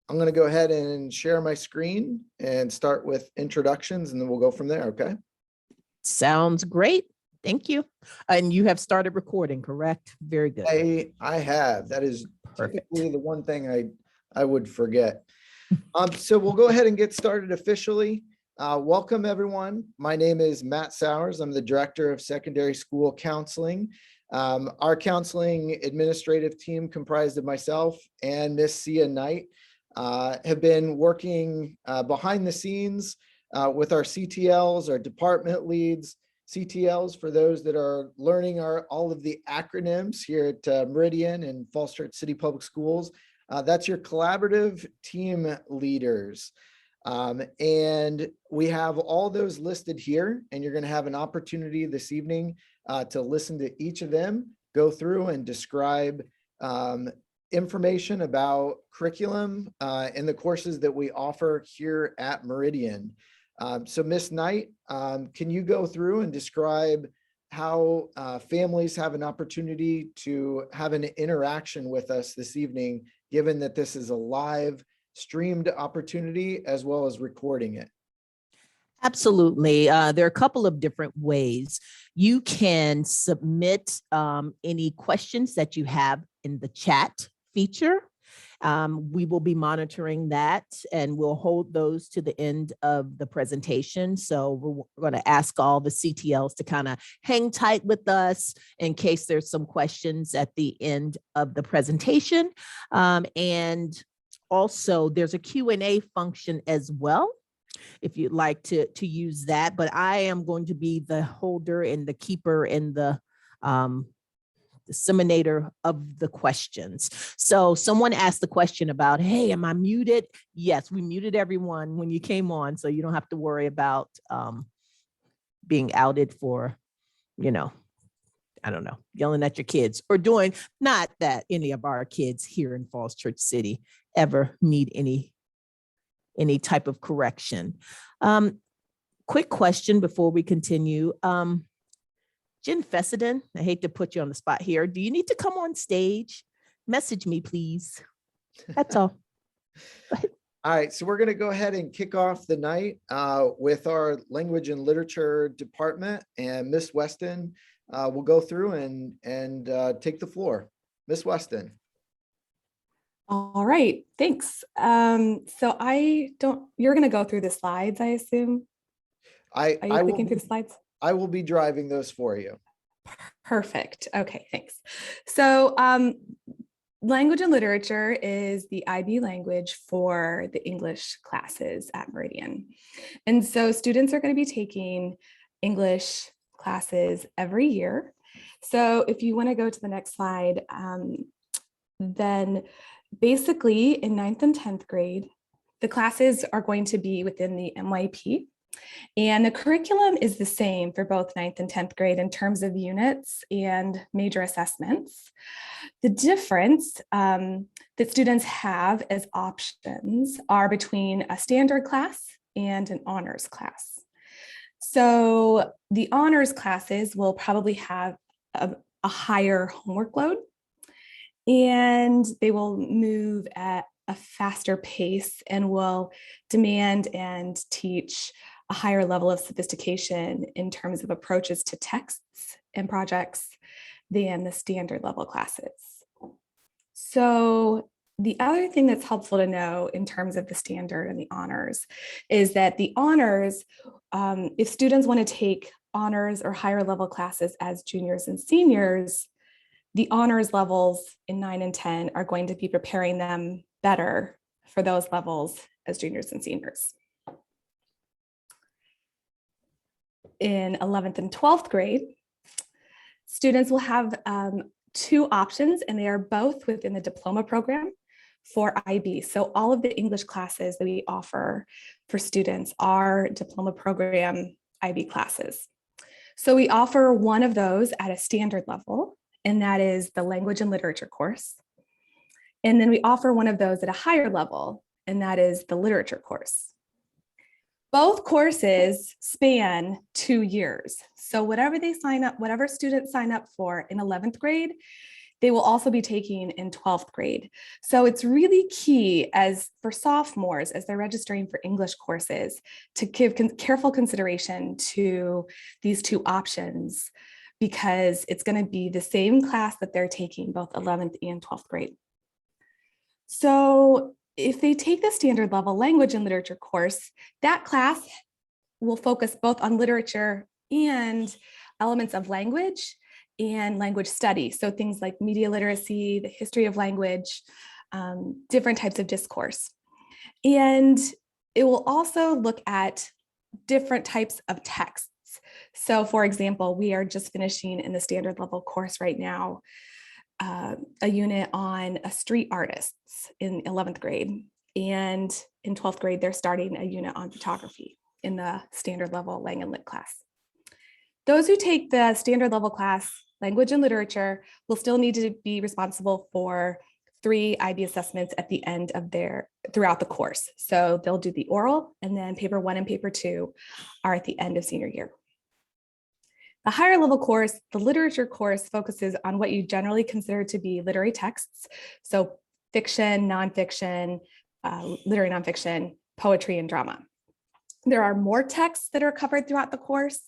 I'm going to go ahead and share my screen and start with introductions, and then we'll go from there, okay? Sounds great. Thank you. And you have started recording, correct? Very good. I have. That is Perfect. typically the one thing I would forget. So we'll go ahead and get started officially. Welcome, everyone. My name is Matt Sowers. I'm the Director of Secondary School Counseling. Our counseling administrative team, comprised of myself and Miss Sia Knight, have been working behind the scenes with our CTLs, our department leads. CTLs, for those that are learning, are all of the acronyms here at Meridian and Falls Church City Public Schools. That's your collaborative team leaders. And we have all those listed here, and you're going to have an opportunity this evening to listen to each of them, go through and describe information about curriculum and the courses that we offer here at Meridian. So Miss Knight, can you go through and describe how families have an opportunity to have an interaction with us this evening, given that this is a live streamed opportunity as well as recording it? Absolutely. There are a couple of different ways. You can submit any questions that you have in the chat feature. We will be monitoring that, and we'll hold those to the end of the presentation. So we're going to ask all the CTLs to kind of hang tight with us in case there's some questions at the end of the presentation. And also there's a Q&A function as well, if you'd like to use that. But I am going to be the holder and the keeper and the disseminator of the questions. So someone asked the question about, hey, am I muted? Yes, we muted everyone when you came on, so you don't have to worry about being outed for, I don't know, yelling at your kids or doing, not that any of our kids here in Falls Church City ever need any type of correction. Quick question before we continue. Jen Fessenden, I hate to put you on the spot here. Do you need to come on stage? Message me, please. That's all. All right, so we're going to go ahead and kick off the night with our language and literature department, and Miss Weston will go through and take the floor. Miss Weston. All right, thanks. So you're going to go through the slides, I assume? Are you clicking through the slides? I will be driving those for you. Perfect. Okay, thanks. So language and literature is the IB language for the English classes at Meridian. And so students are going to be taking English classes every year. So if you want to go to the next slide, then basically in 9th and 10th grade, the classes are going to be within the MYP. And the curriculum is the same for both 9th and 10th grade in terms of units and major assessments. The difference that students have as options are between a standard class and an honors class. So the honors classes will probably have a higher homework load, and they will move at a faster pace and will demand and teach a higher level of sophistication in terms of approaches to texts and projects than the standard level classes. So the other thing that's helpful to know in terms of the standard and the honors is that the honors, if students want to take honors or higher level classes as juniors and seniors, the honors levels in 9 and 10 are going to be preparing them better for those levels as juniors and seniors. In 11th and 12th grade, students will have 2 options, and they are both within the diploma program for IB. So all of the English classes that we offer for students are diploma program IB classes. So we offer one of those at a standard level, and that is the language and literature course. And then we offer one of those at a higher level, and that is the literature course. Both courses span 2 years. So whatever students sign up for in 11th grade, they will also be taking in 12th grade. So it's really key as for sophomores, as they're registering for English courses, to give careful consideration to these two options, because it's going to be the same class that they're taking, both 11th and 12th grade. So if they take the standard level language and literature course, that class will focus both on literature and elements of language and language study. So things like media literacy, the history of language, different types of discourse. And it will also look at different types of texts. So for example, we are just finishing in the standard level course right now, a unit on street artists in 11th grade. And in 12th grade, they're starting a unit on photography in the standard level Lang and Lit class. Those who take the standard level class, language and literature, will still need to be responsible for 3 IB assessments at the end of throughout the course. So they'll do the oral, and then paper 1 and paper 2 are at the end of senior year. The higher level course, the literature course, focuses on what you generally consider to be literary texts. So fiction, nonfiction, literary nonfiction, poetry, and drama. There are more texts that are covered throughout the course.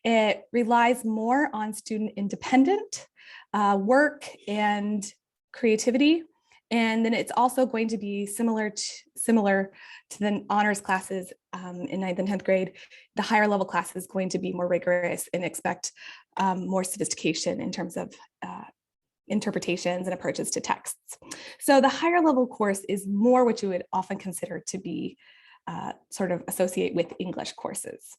It relies more on student independent work and creativity. And then it's also going to be similar to the honors classes in 9th and 10th grade. The higher level class is going to be more rigorous and expect more sophistication in terms of interpretations and approaches to texts. So the higher level course is more what you would often consider to be sort of associate with English courses,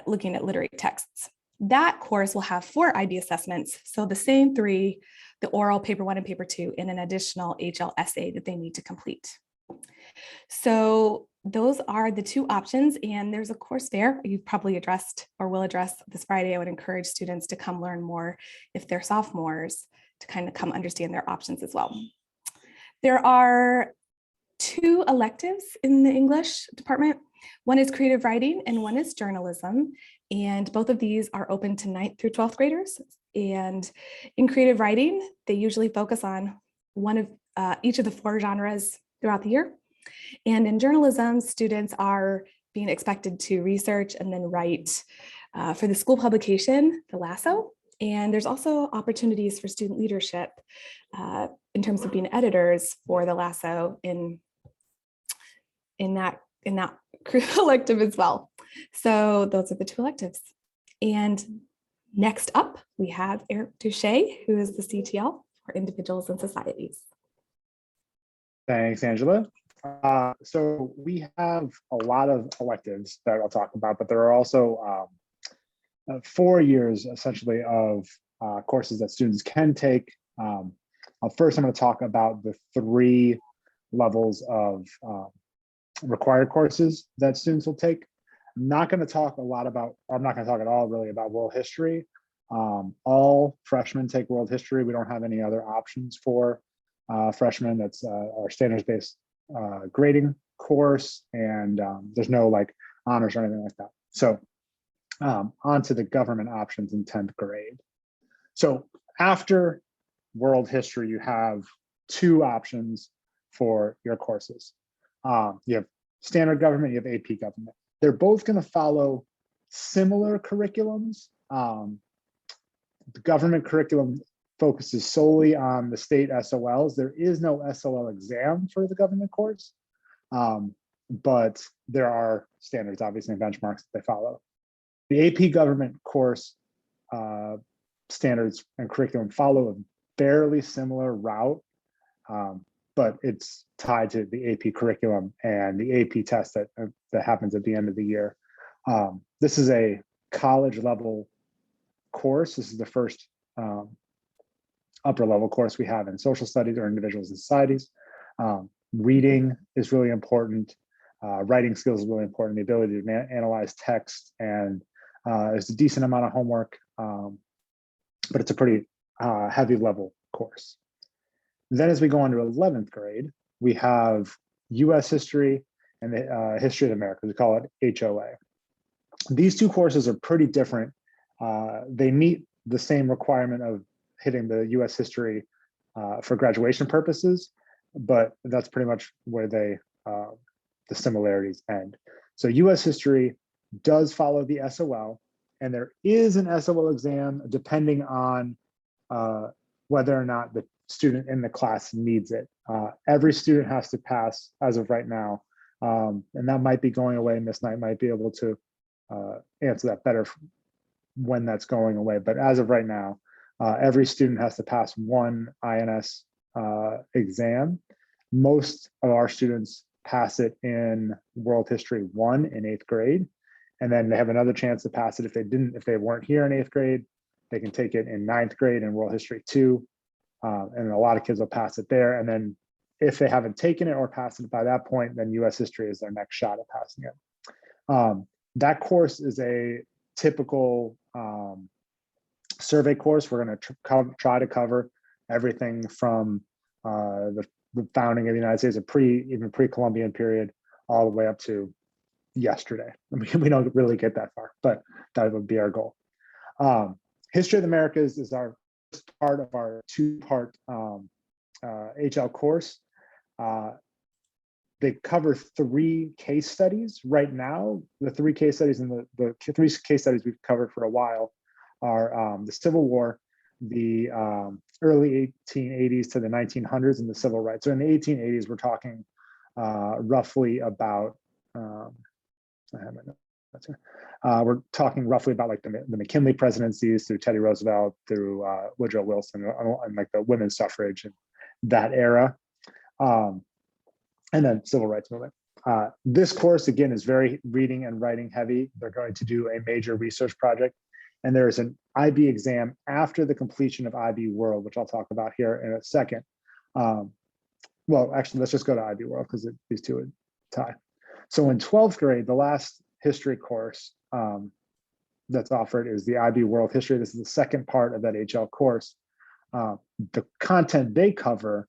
looking at literary texts. That course will have 4 IB assessments. So the same 3, the oral, paper 1 and paper 2, and an additional HL essay that they need to complete. So those are the 2 options, and there's a course fair you've probably addressed or will address this Friday. I would encourage students to come learn more if they're sophomores, to kind of come understand their options as well. There are 2 electives in the English department. One is creative writing and one is journalism. And both of these are open to 9th through 12th graders. And in creative writing, they usually focus on one of each of the 4 genres throughout the year. And in journalism, students are being expected to research and then write for the school publication, The Lasso. And there's also opportunities for student leadership in terms of being editors for The Lasso in that elective as well. So those are the 2 electives. And next up, we have Eric Duche, who is the CTL for individuals and societies. Thanks, Angela. So we have a lot of electives that I'll talk about, but there are also 4 years essentially of courses that students can take. First, I'm going to talk about the 3 levels of required courses that students will take. I'm not going to talk at all really about world history. All freshmen take world history. We don't have any other options for freshmen. That's our standards-based grading course, and there's no like honors or anything like that. So on to the government options in 10th grade. So after world history, you have 2 options for your courses. You have standard government, you have AP government. They're both going to follow similar curriculums. The government curriculum focuses solely on the state SOLs. There is no SOL exam for the government course, but there are standards, obviously, and benchmarks that they follow. The AP government course standards and curriculum follow a fairly similar route, but it's tied to the AP curriculum and the AP test that happens at the end of the year. This is a college level course. This is the first upper level course we have in social studies or individuals and societies. Reading is really important. Writing skills is really important. The ability to analyze text, and there's a decent amount of homework, but it's a pretty heavy level course. Then as we go on to 11th grade, we have US history and the history of America. We call it HOA. These 2 courses are pretty different. They meet the same requirement of hitting the US history for graduation purposes, but that's pretty much where the similarities end. So US history does follow the SOL, and there is an SOL exam depending on whether or not the student in the class needs it. Every student has to pass as of right now, and that might be going away. Miss Knight might be able to answer that better when that's going away. But as of right now, every student has to pass one INS exam. Most of our students pass it in World History 1 in 8th grade, and then they have another chance to pass it if they weren't here in 8th grade. They can take it in 9th grade in World History 2, and a lot of kids will pass it there. And then if they haven't taken it or passed it by that point, then US history is their next shot at passing it. That course is a typical survey course. We're going to try to cover everything from the founding of the United States, even pre-Columbian period, all the way up to yesterday. I mean, we don't really get that far, but that would be our goal. History of the Americas is our first part of our two-part HL course. They cover 3 case studies right now. The 3 case studies and the 3 case studies we've covered for a while are the Civil War, the early 1880s to the 1900s, and the civil rights. So in the 1880s, we're talking roughly about, I have my notes here. We're talking roughly about like the McKinley presidencies through Teddy Roosevelt, through Woodrow Wilson, and like the women's suffrage and that era. And then civil rights movement. This course, again, is very reading and writing heavy. They're going to do a major research project. And there is an IB exam after the completion of IB World, which I'll talk about here in a second. Well, actually, let's just go to IB World because these two would tie. So in 12th grade, the last history course that's offered is the IB World History. This is the second part of that HL course. The content they cover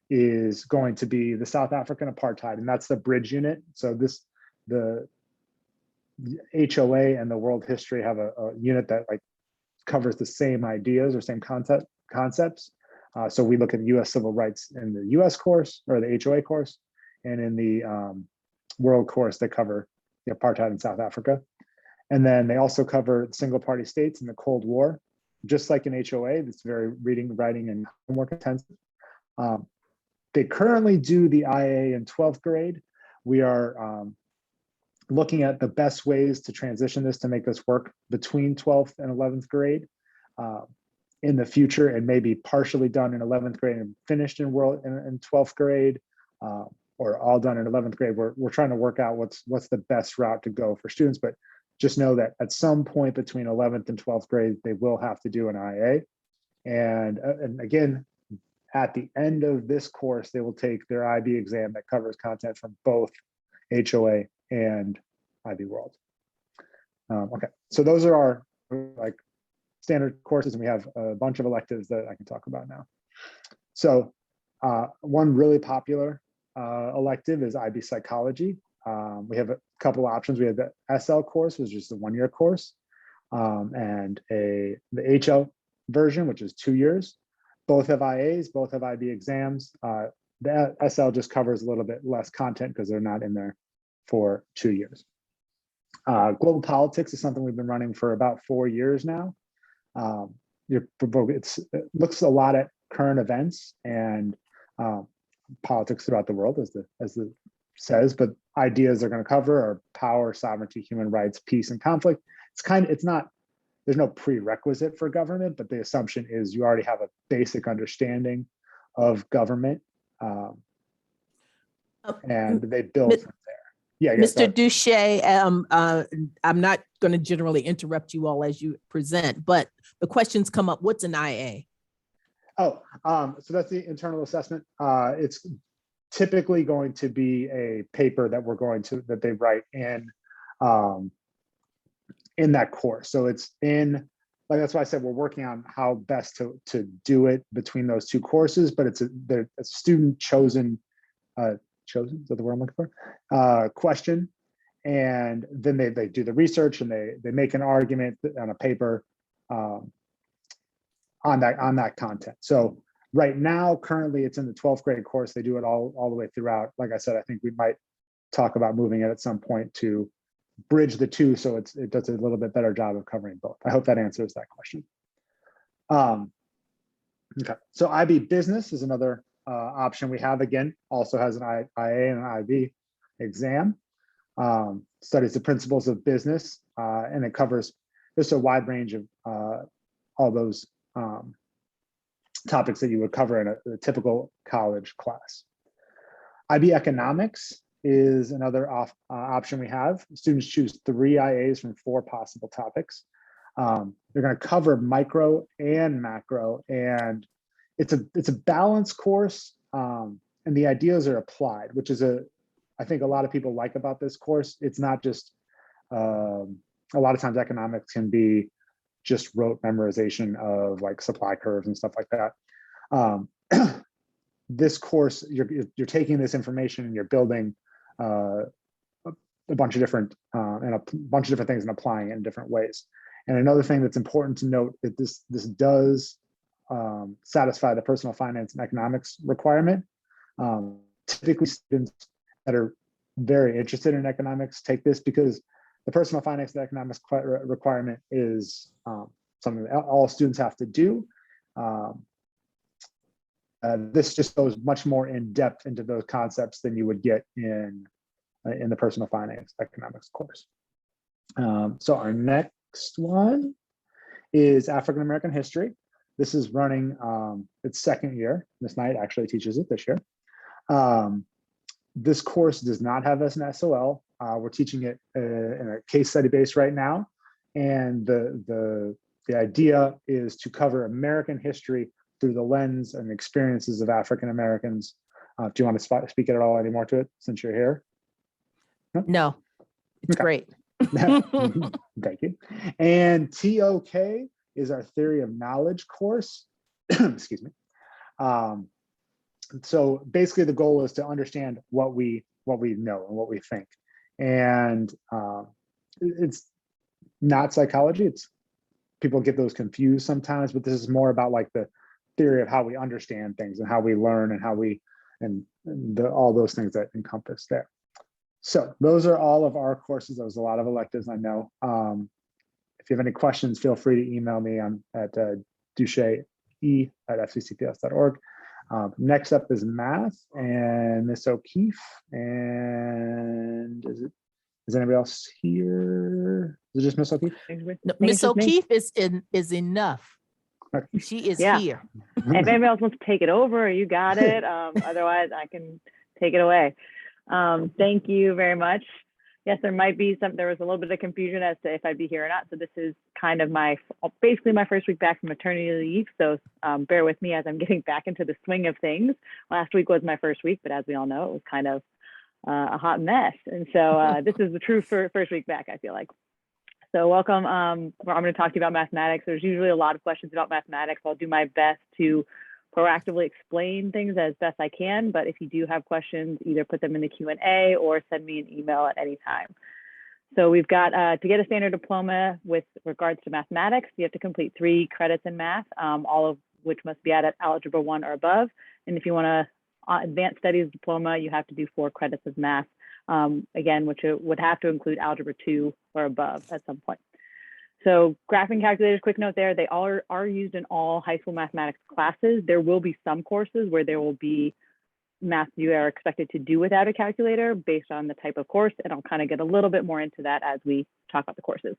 is going to be the South African apartheid, and that's the bridge unit. So the HOA and the world history have a unit that like covers the same ideas or same concepts. So we look at US civil rights in the US course or the HOA course, and in the world course, they cover the apartheid in South Africa. And then they also cover single party states in the Cold War, just like in HOA. It's very reading, writing, and homework intensive. They currently do the IA in 12th grade. We are looking at the best ways to transition this to make this work between 12th and 11th grade in the future, and maybe partially done in 11th grade and finished in 12th grade, or all done in 11th grade. We're trying to work out what's the best route to go for students, but just know that at some point between 11th and 12th grade, they will have to do an IA. And again, at the end of this course, they will take their IB exam that covers content from both HOA and IB World. Okay, so those are our like standard courses, and we have a bunch of electives that I can talk about now. So one really popular elective is IB Psychology. We have a couple options. We have the SL course, which is the 1-year course, and the HL version, which is 2 years. Both have IAs, both have IB exams. The SL just covers a little bit less content because they're not in there for 2 years. Global politics is something we've been running for about 4 years now. It looks a lot at current events and politics throughout the world, as it says, but ideas they're going to cover are power, sovereignty, human rights, peace, and conflict. There's no prerequisite for government, but the assumption is you already have a basic understanding of government, and they build from there. Yeah, Mr. Duche, I'm not going to generally interrupt you all as you present, but the questions come up. What's an IA? So that's the internal assessment. It's typically going to be a paper that they write in that course. So it's that's why I said we're working on how best to do it between those two courses, but it's a student chosen, is that the word I'm looking for? Question. And then they do the research and they make an argument on a paper on that content. So Right now, currently, it's in the 12th grade course. They do it all the way throughout. Like I said, I think we might talk about moving it at some point to bridge the two, so it does a little bit better job of covering both. I hope that answers that question. Okay, so IB Business is another option we have. Again, also has an IA and an IB exam. Studies the principles of business, and it covers just a wide range of all those topics that you would cover in a typical college class. IB Economics is another option we have. Students choose 3 IAs from 4 possible topics. They're going to cover micro and macro, and it's a balanced course, and the ideas are applied, which is I think a lot of people like about this course. It's not just a lot of times economics can be just rote memorization of like supply curves and stuff like that. This course, you're taking this information and you're building a bunch of different things and applying it in different ways. And another thing that's important to note is this does satisfy the personal finance and economics requirement. Typically, students that are very interested in economics take this because the personal finance and economics requirement is something that all students have to do. This just goes much more in depth into those concepts than you would get in the personal finance economics course. So our next one is African American history. This is running its second year. Miss Knight actually teaches it this year. This course does not have an SOL. We're teaching it in a case study base right now. And the idea is to cover American history through the lens and experiences of African Americans. Do you want to speak at all anymore to it since you're here? No, it's great. Thank you. And TOK is our theory of knowledge course. Excuse me. So basically the goal is to understand what we know and what we think. And it's not psychology. It's people get those confused sometimes, but this is more about like the theory of how we understand things and how we learn and how we all those things that encompass there. So those are all of our courses. There was a lot of electives, I know. If you have any questions, feel free to email me at duche@fccps.org. Next up is math and Miss O'Keefe. And is anybody else here? Is it just Miss O'Keefe? No, Miss O'Keefe is enough. Okay. She is Yeah. here. If anybody else wants to take it over, you got it. Otherwise, I can take it away. Thank you very much. Yes, there was a little bit of confusion as to if I'd be here or not. So this is kind of basically my first week back from maternity leave. So bear with me as I'm getting back into the swing of things. Last week was my first week, but as we all know, it was kind of a hot mess. And so this is the true first week back, I feel like. So welcome. I'm going to talk to you about mathematics. There's usually a lot of questions about mathematics. I'll do my best to proactively explain things as best I can, but if you do have questions, either put them in the Q&A or send me an email at any time. So we've got, to get a standard diploma with regards to mathematics, you have to complete 3 credits in math, all of which must be at Algebra 1 or above. And if you want to advanced studies diploma, you have to do 4 credits of math, again, which would have to include Algebra 2 or above at some point. So graphing calculators, quick note there, they all are used in all high school mathematics classes. There will be some courses where there will be math you are expected to do without a calculator based on the type of course, and I'll kind of get a little bit more into that as we talk about the courses.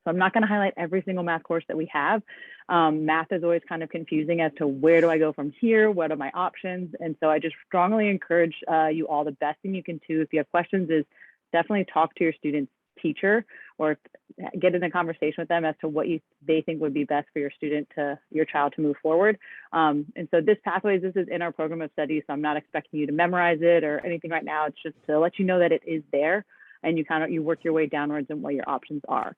So I'm not going to highlight every single math course that we have. Math is always kind of confusing as to where do I go from here? What are my options? And so I just strongly encourage you all, the best thing you can do if you have questions is definitely talk to your student's teacher or get in a conversation with them as to what they think would be best for your child to move forward. And so this is in our program of study. So I'm not expecting you to memorize it or anything right now. It's just to let you know that it is there and you work your way downwards and what your options are.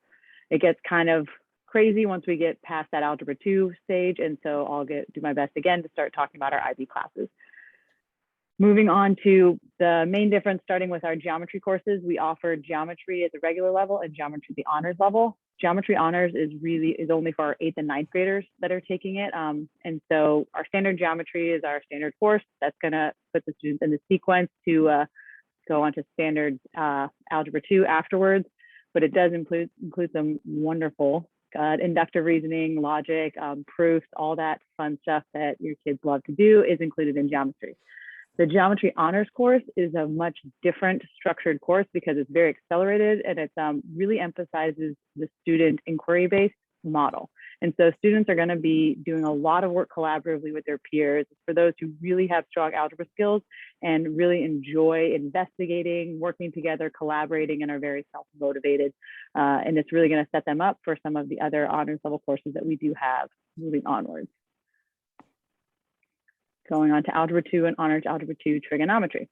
It gets kind of crazy once we get past that Algebra 2 stage. And so I'll do my best again to start talking about our IB classes. Moving on to the main difference, starting with our geometry courses, we offer geometry at the regular level and geometry at the honors level. Geometry honors is only for our 8th and 9th graders that are taking it. And so our standard geometry is our standard course that's gonna put the students in the sequence to go on to standard Algebra 2 afterwards, but it does include some wonderful inductive reasoning, logic, proofs, all that fun stuff that your kids love to do is included in geometry. The geometry honors course is a much different structured course because it's very accelerated and it really emphasizes the student inquiry-based model. And so students are going to be doing a lot of work collaboratively with their peers. For those who really have strong algebra skills and really enjoy investigating, working together, collaborating, and are very self-motivated. And it's really going to set them up for some of the other honors level courses that we do have moving onwards. Going on to Algebra 2 and Honors Algebra 2 Trigonometry.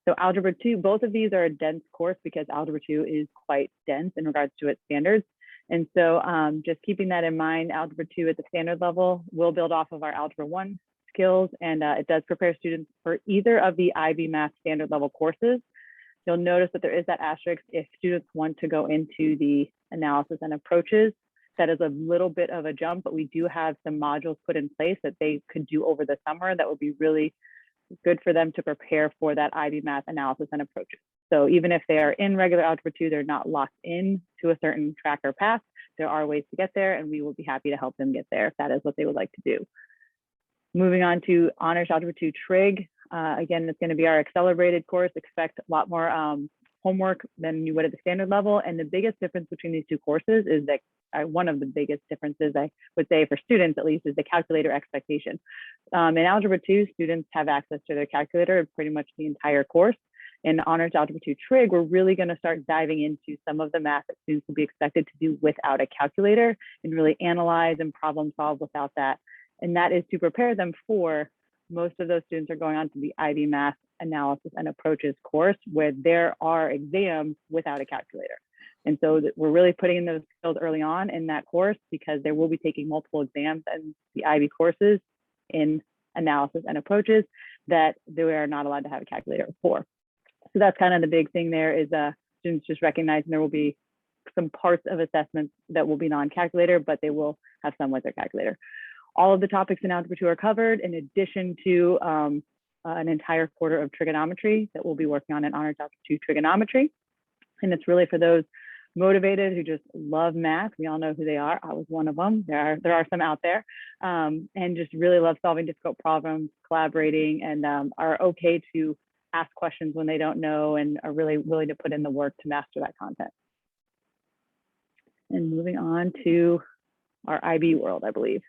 So Algebra 2, both of these are a dense course because Algebra 2 is quite dense in regards to its standards. And so just keeping that in mind, Algebra 2 at the standard level will build off of our Algebra 1 skills, and it does prepare students for either of the IB Math standard level courses. You'll notice that there is that asterisk if students want to go into the analysis and approaches. That is a little bit of a jump, but we do have some modules put in place that they could do over the summer that would be really good for them to prepare for that IB Math analysis and approaches. So even if they are in regular Algebra 2, they're not locked in to a certain track or path. There are ways to get there, and we will be happy to help them get there if that is what they would like to do. Moving on to Honors Algebra 2 Trig. Again, it's going to be our accelerated course. Expect a lot more homework than you would at the standard level. And the biggest difference between these two courses is that one of the biggest differences, I would say for students at least, is the calculator expectation. In Algebra 2, students have access to their calculator pretty much the entire course. In Honors Algebra 2 Trig, we're really going to start diving into some of the math that students will be expected to do without a calculator and really analyze and problem solve without that. And that is to prepare them for, most of those students are going on to the IB Math Analysis and Approaches course where there are exams without a calculator. And so we're really putting in those skills early on in that course because they will be taking multiple exams in the IB courses in analysis and approaches that they are not allowed to have a calculator for. So that's kind of the big thing there is students just recognizing there will be some parts of assessments that will be non-calculator, but they will have some with their calculator. All of the topics in Algebra 2 are covered in addition to an entire quarter of trigonometry that we'll be working on in Honors Algebra 2 Trigonometry. And it's really for those motivated who just love math. We all know who they are. I was one of them. There are some out there, and just really love solving difficult problems, collaborating, and are okay to ask questions when they don't know and are really willing to put in the work to master that content. And moving on to our IB world, I believe.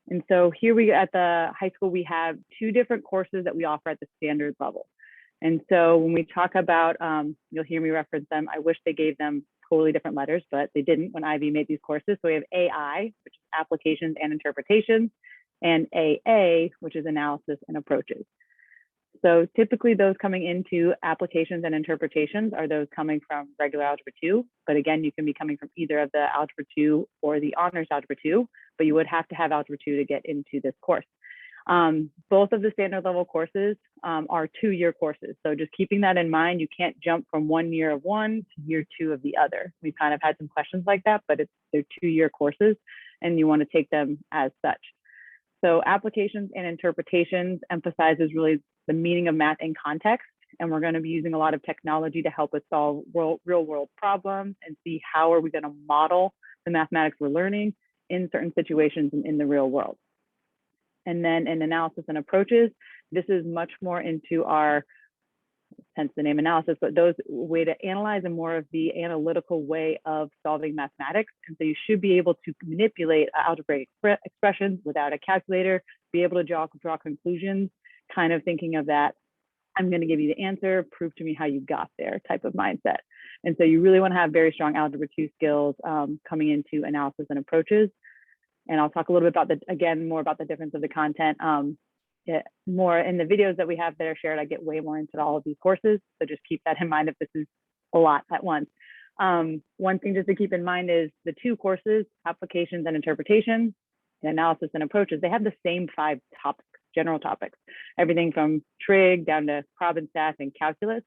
And so here we at the high school, we have two different courses that we offer at the standard level. And so when we talk about, you'll hear me reference them. I wish they gave them totally different letters, but they didn't when IB made these courses. So we have AI, which is applications and interpretations, and AA, which is analysis and approaches. So typically those coming into applications and interpretations are those coming from regular Algebra 2. But again, you can be coming from either of the Algebra 2 or the Honors Algebra 2, but you would have to have Algebra 2 to get into this course. Both of the standard level courses are 2-year courses. So just keeping that in mind, you can't jump from 1 year of one to year 2 of the other. We've kind of had some questions like that, but they're 2-year courses and you want to take them as such. So applications and interpretations emphasizes really the meaning of math in context. And we're going to be using a lot of technology to help us solve real world problems and see how are we going to model the mathematics we're learning in certain situations and in the real world. And then in analysis and approaches, this is much more into our, hence the name analysis, but those way to analyze and more of the analytical way of solving mathematics. And so you should be able to manipulate algebraic expressions without a calculator, be able to draw conclusions, kind of thinking of that, I'm going to give you the answer, prove to me how you got there type of mindset. And so you really want to have very strong Algebra 2 skills coming into analysis and approaches. And I'll talk a little bit about more about the difference of the content. More in the videos that we have that are shared, I get way more into all of these courses. So just keep that in mind if this is a lot at once. One thing just to keep in mind is the two courses, applications and interpretations, and analysis and approaches, they have the same 5 topics, general topics, everything from trig down to prob and stats and calculus.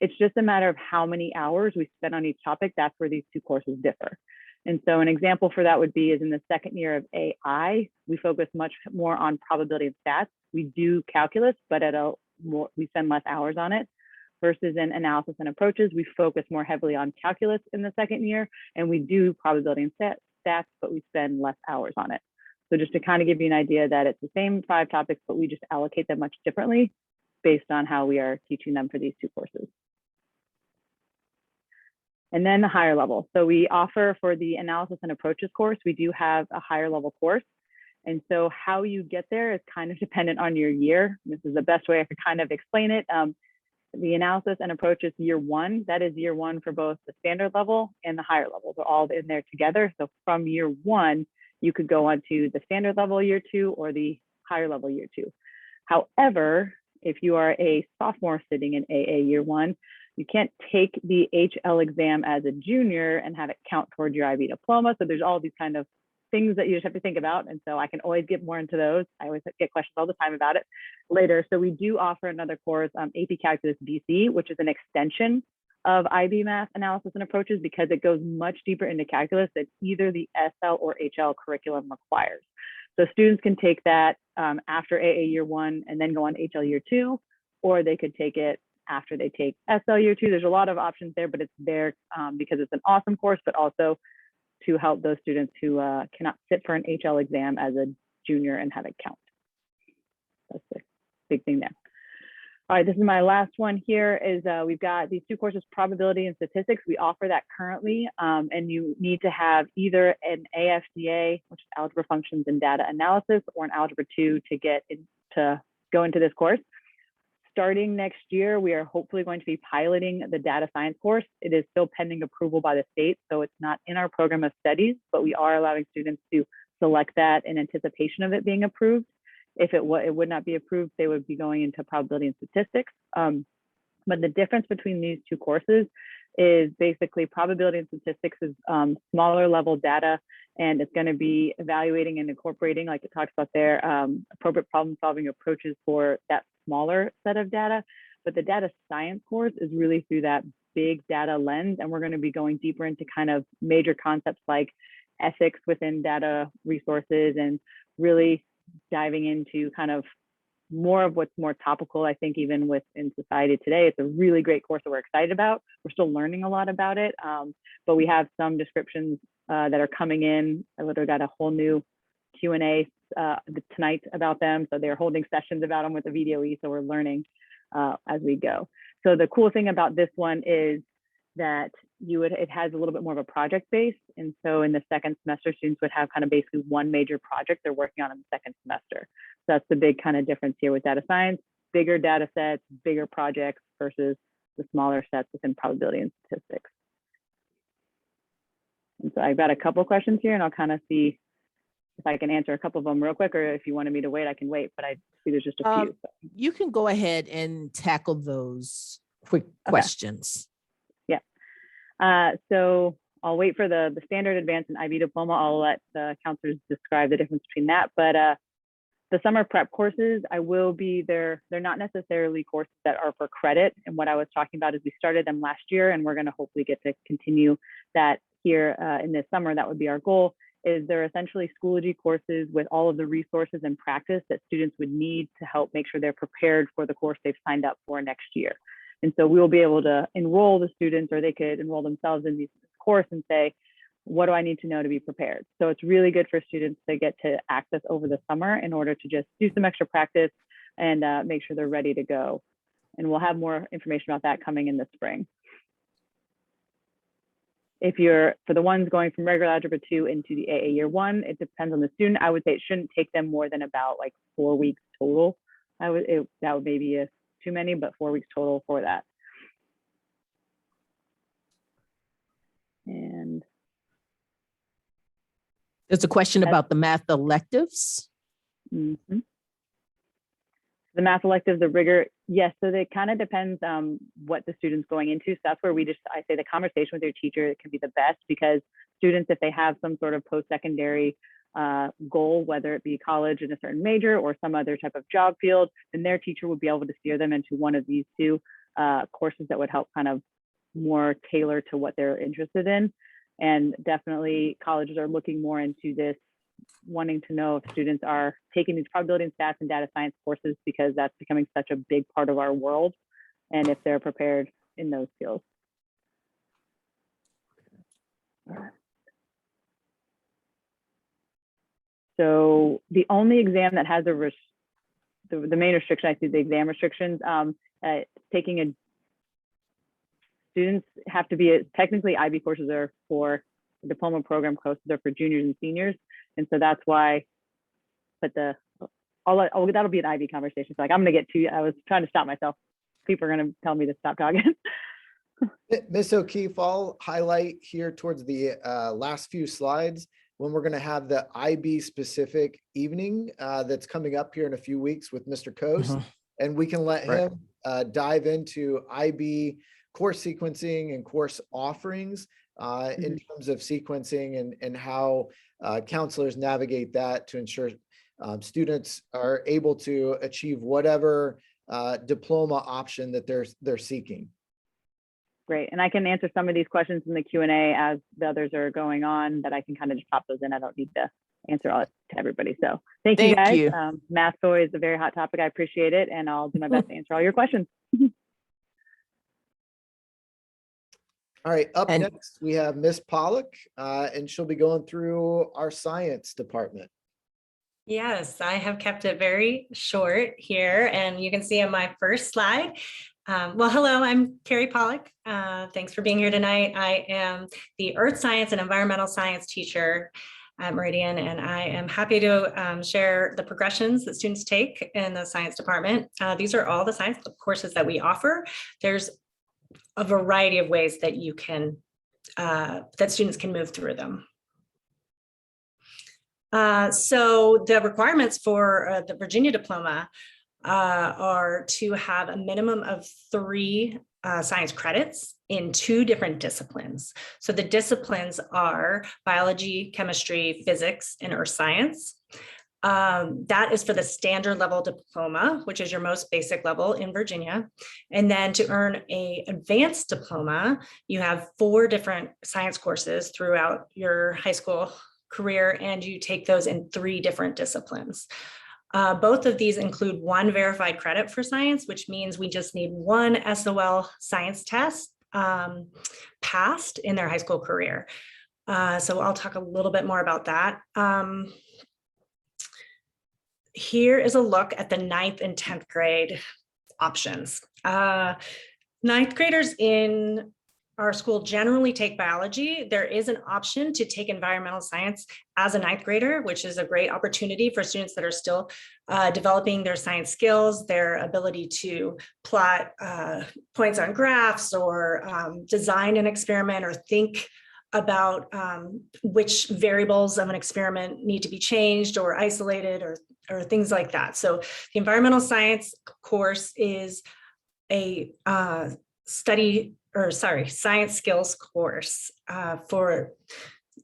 It's just a matter of how many hours we spend on each topic. That's where these two courses differ. And so an example for that would be is in the second year of AI, we focus much more on probability and stats. We do calculus, but we spend less hours on it. Versus in analysis and approaches, we focus more heavily on calculus in the second year, and we do probability and stats, but we spend less hours on it. So just to kind of give you an idea that it's the same 5 topics, but we just allocate them much differently based on how we are teaching them for these two courses. And then the higher level. So we offer for the analysis and approaches course, we do have a higher level course. And so how you get there is kind of dependent on your year. This is the best way I could kind of explain it. The analysis and approaches year 1, that is year 1 for both the standard level and the higher level. They're all in there together. So from year 1, you could go on to the standard level year 2 or the higher level year 2. However, if you are a sophomore sitting in AA year 1, you can't take the HL exam as a junior and have it count toward your IB diploma. So there's all these kind of things that you just have to think about. And so I can always get more into those. I always get questions all the time about it later. So we do offer another course, AP Calculus BC, which is an extension of IB Math Analysis and Approaches because it goes much deeper into calculus than either the SL or HL curriculum requires. So students can take that after AA year 1 and then go on HL year 2, or they could take it after they take SL year 2. There's a lot of options there, but it's there because it's an awesome course, but also to help those students who cannot sit for an HL exam as a junior and have it count. That's the big thing there. All right, this is my last one here is we've got these two courses, probability and statistics. We offer that currently, and you need to have either an AFDA, which is algebra functions and data analysis, or an algebra 2 to go into this course. Starting next year, we are hopefully going to be piloting the data science course. It is still pending approval by the state, so it's not in our program of studies, but we are allowing students to select that in anticipation of it being approved. If it would not be approved, they would be going into probability and statistics. But the difference between these two courses is basically probability and statistics is smaller level data, and it's going to be evaluating and incorporating, like it talks about there, appropriate problem solving approaches for that smaller set of data. But the data science course is really through that big data lens, and we're going to be going deeper into kind of major concepts like ethics within data resources and really diving into kind of more of what's more topical, I think, even within society today. It's a really great course that we're excited about. We're still learning a lot about it, but we have some descriptions that are coming in. I literally got a whole new Q&A tonight about them. So they're holding sessions about them with the VDOE, so we're learning as we go. So the cool thing about this one is that it has a little bit more of a project base. And so in the second semester, students would have kind of basically one major project they're working on in the second semester. So that's the big kind of difference here with data science, bigger data sets, bigger projects versus the smaller sets within probability and statistics. And so I've got a couple of questions here and I'll kind of see if I can answer a couple of them real quick, or if you wanted me to wait, I can wait, but I see there's just a few. So. You can go ahead and tackle those quick questions. So I'll wait for the standard, advanced, and IB diploma. I'll let the counselors describe the difference between that. But the summer prep courses, they're not necessarily courses that are for credit. And what I was talking about is we started them last year, and we're going to hopefully get to continue that here in this summer. That would be our goal. Is they're essentially Schoology courses with all of the resources and practice that students would need to help make sure they're prepared for the course they've signed up for next year. And so we will be able to enroll the students, or they could enroll themselves in this course and say, what do I need to know to be prepared? So it's really good for students to get to access over the summer in order to just do some extra practice and make sure they're ready to go. And we'll have more information about that coming in the spring. For the ones going from regular Algebra 2 into the AA Year 1, it depends on the student. I would say it shouldn't take them more than about like 4 weeks total. That would maybe too many, but 4 weeks total for that. And there's a question about the math electives. Mm-hmm. The math elective, the rigor, yes. So it kind of depends what the student's going into. So that's where I say the conversation with your teacher can be the best, because students, if they have some sort of post-secondary goal, whether it be college in a certain major or some other type of job field, then their teacher would be able to steer them into one of these two courses that would help kind of more tailor to what they're interested in. And definitely colleges are looking more into this, wanting to know if students are taking these probability and stats and data science courses, because that's becoming such a big part of our world, and if they're prepared in those fields. So the only exam that has the main restriction, I see the exam restrictions, students have to be, technically IB courses are for diploma program courses are for juniors and seniors. And so that's why, but that'll be an IB conversation. So like, I'm gonna get to, I was trying to stop myself. People are gonna tell me to stop talking. Ms. O'Keefe, I'll highlight here towards the last few slides when we're going to have the IB specific evening that's coming up here in a few weeks with Mr. Coase, and we can let him dive into IB course sequencing and course offerings in terms of sequencing and how counselors navigate that to ensure students are able to achieve whatever diploma option that they're seeking. Great. And I can answer some of these questions in the Q&A as the others are going on, that I can kind of just pop those in. I don't need to answer all to everybody. So thank you guys. Math's always a very hot topic. I appreciate it. And I'll do my best to answer all your questions. All right, up next, we have Miss Pollock, and she'll be going through our science department. Yes, I have kept it very short here, and you can see on my first slide. Well, hello, I'm Carrie Pollock. Thanks for being here tonight. I am the Earth Science and Environmental Science teacher at Meridian, and I am happy to share the progressions that students take in the science department. These are all the science courses that we offer. There's a variety of ways that you can, that students can move through them. So the requirements for the Virginia diploma are to have a minimum of 3 science credits in 2 different disciplines. So the disciplines are biology, chemistry, physics, and earth science. That is for the standard level diploma, which is your most basic level in Virginia. And then to earn an advanced diploma, you have 4 different science courses throughout your high school career, and you take those in 3 different disciplines. Both of these include 1 verified credit for science, which means we just need 1 SOL science test passed in their high school career. So I'll talk a little bit more about that. Here is a look at the 9th and 10th grade options. 9th graders in our school generally take biology. There is an option to take environmental science as a 9th grader, which is a great opportunity for students that are still developing their science skills, their ability to plot points on graphs, or design an experiment, or think about which variables of an experiment need to be changed or isolated, or things like that. So the environmental science course is a science skills course for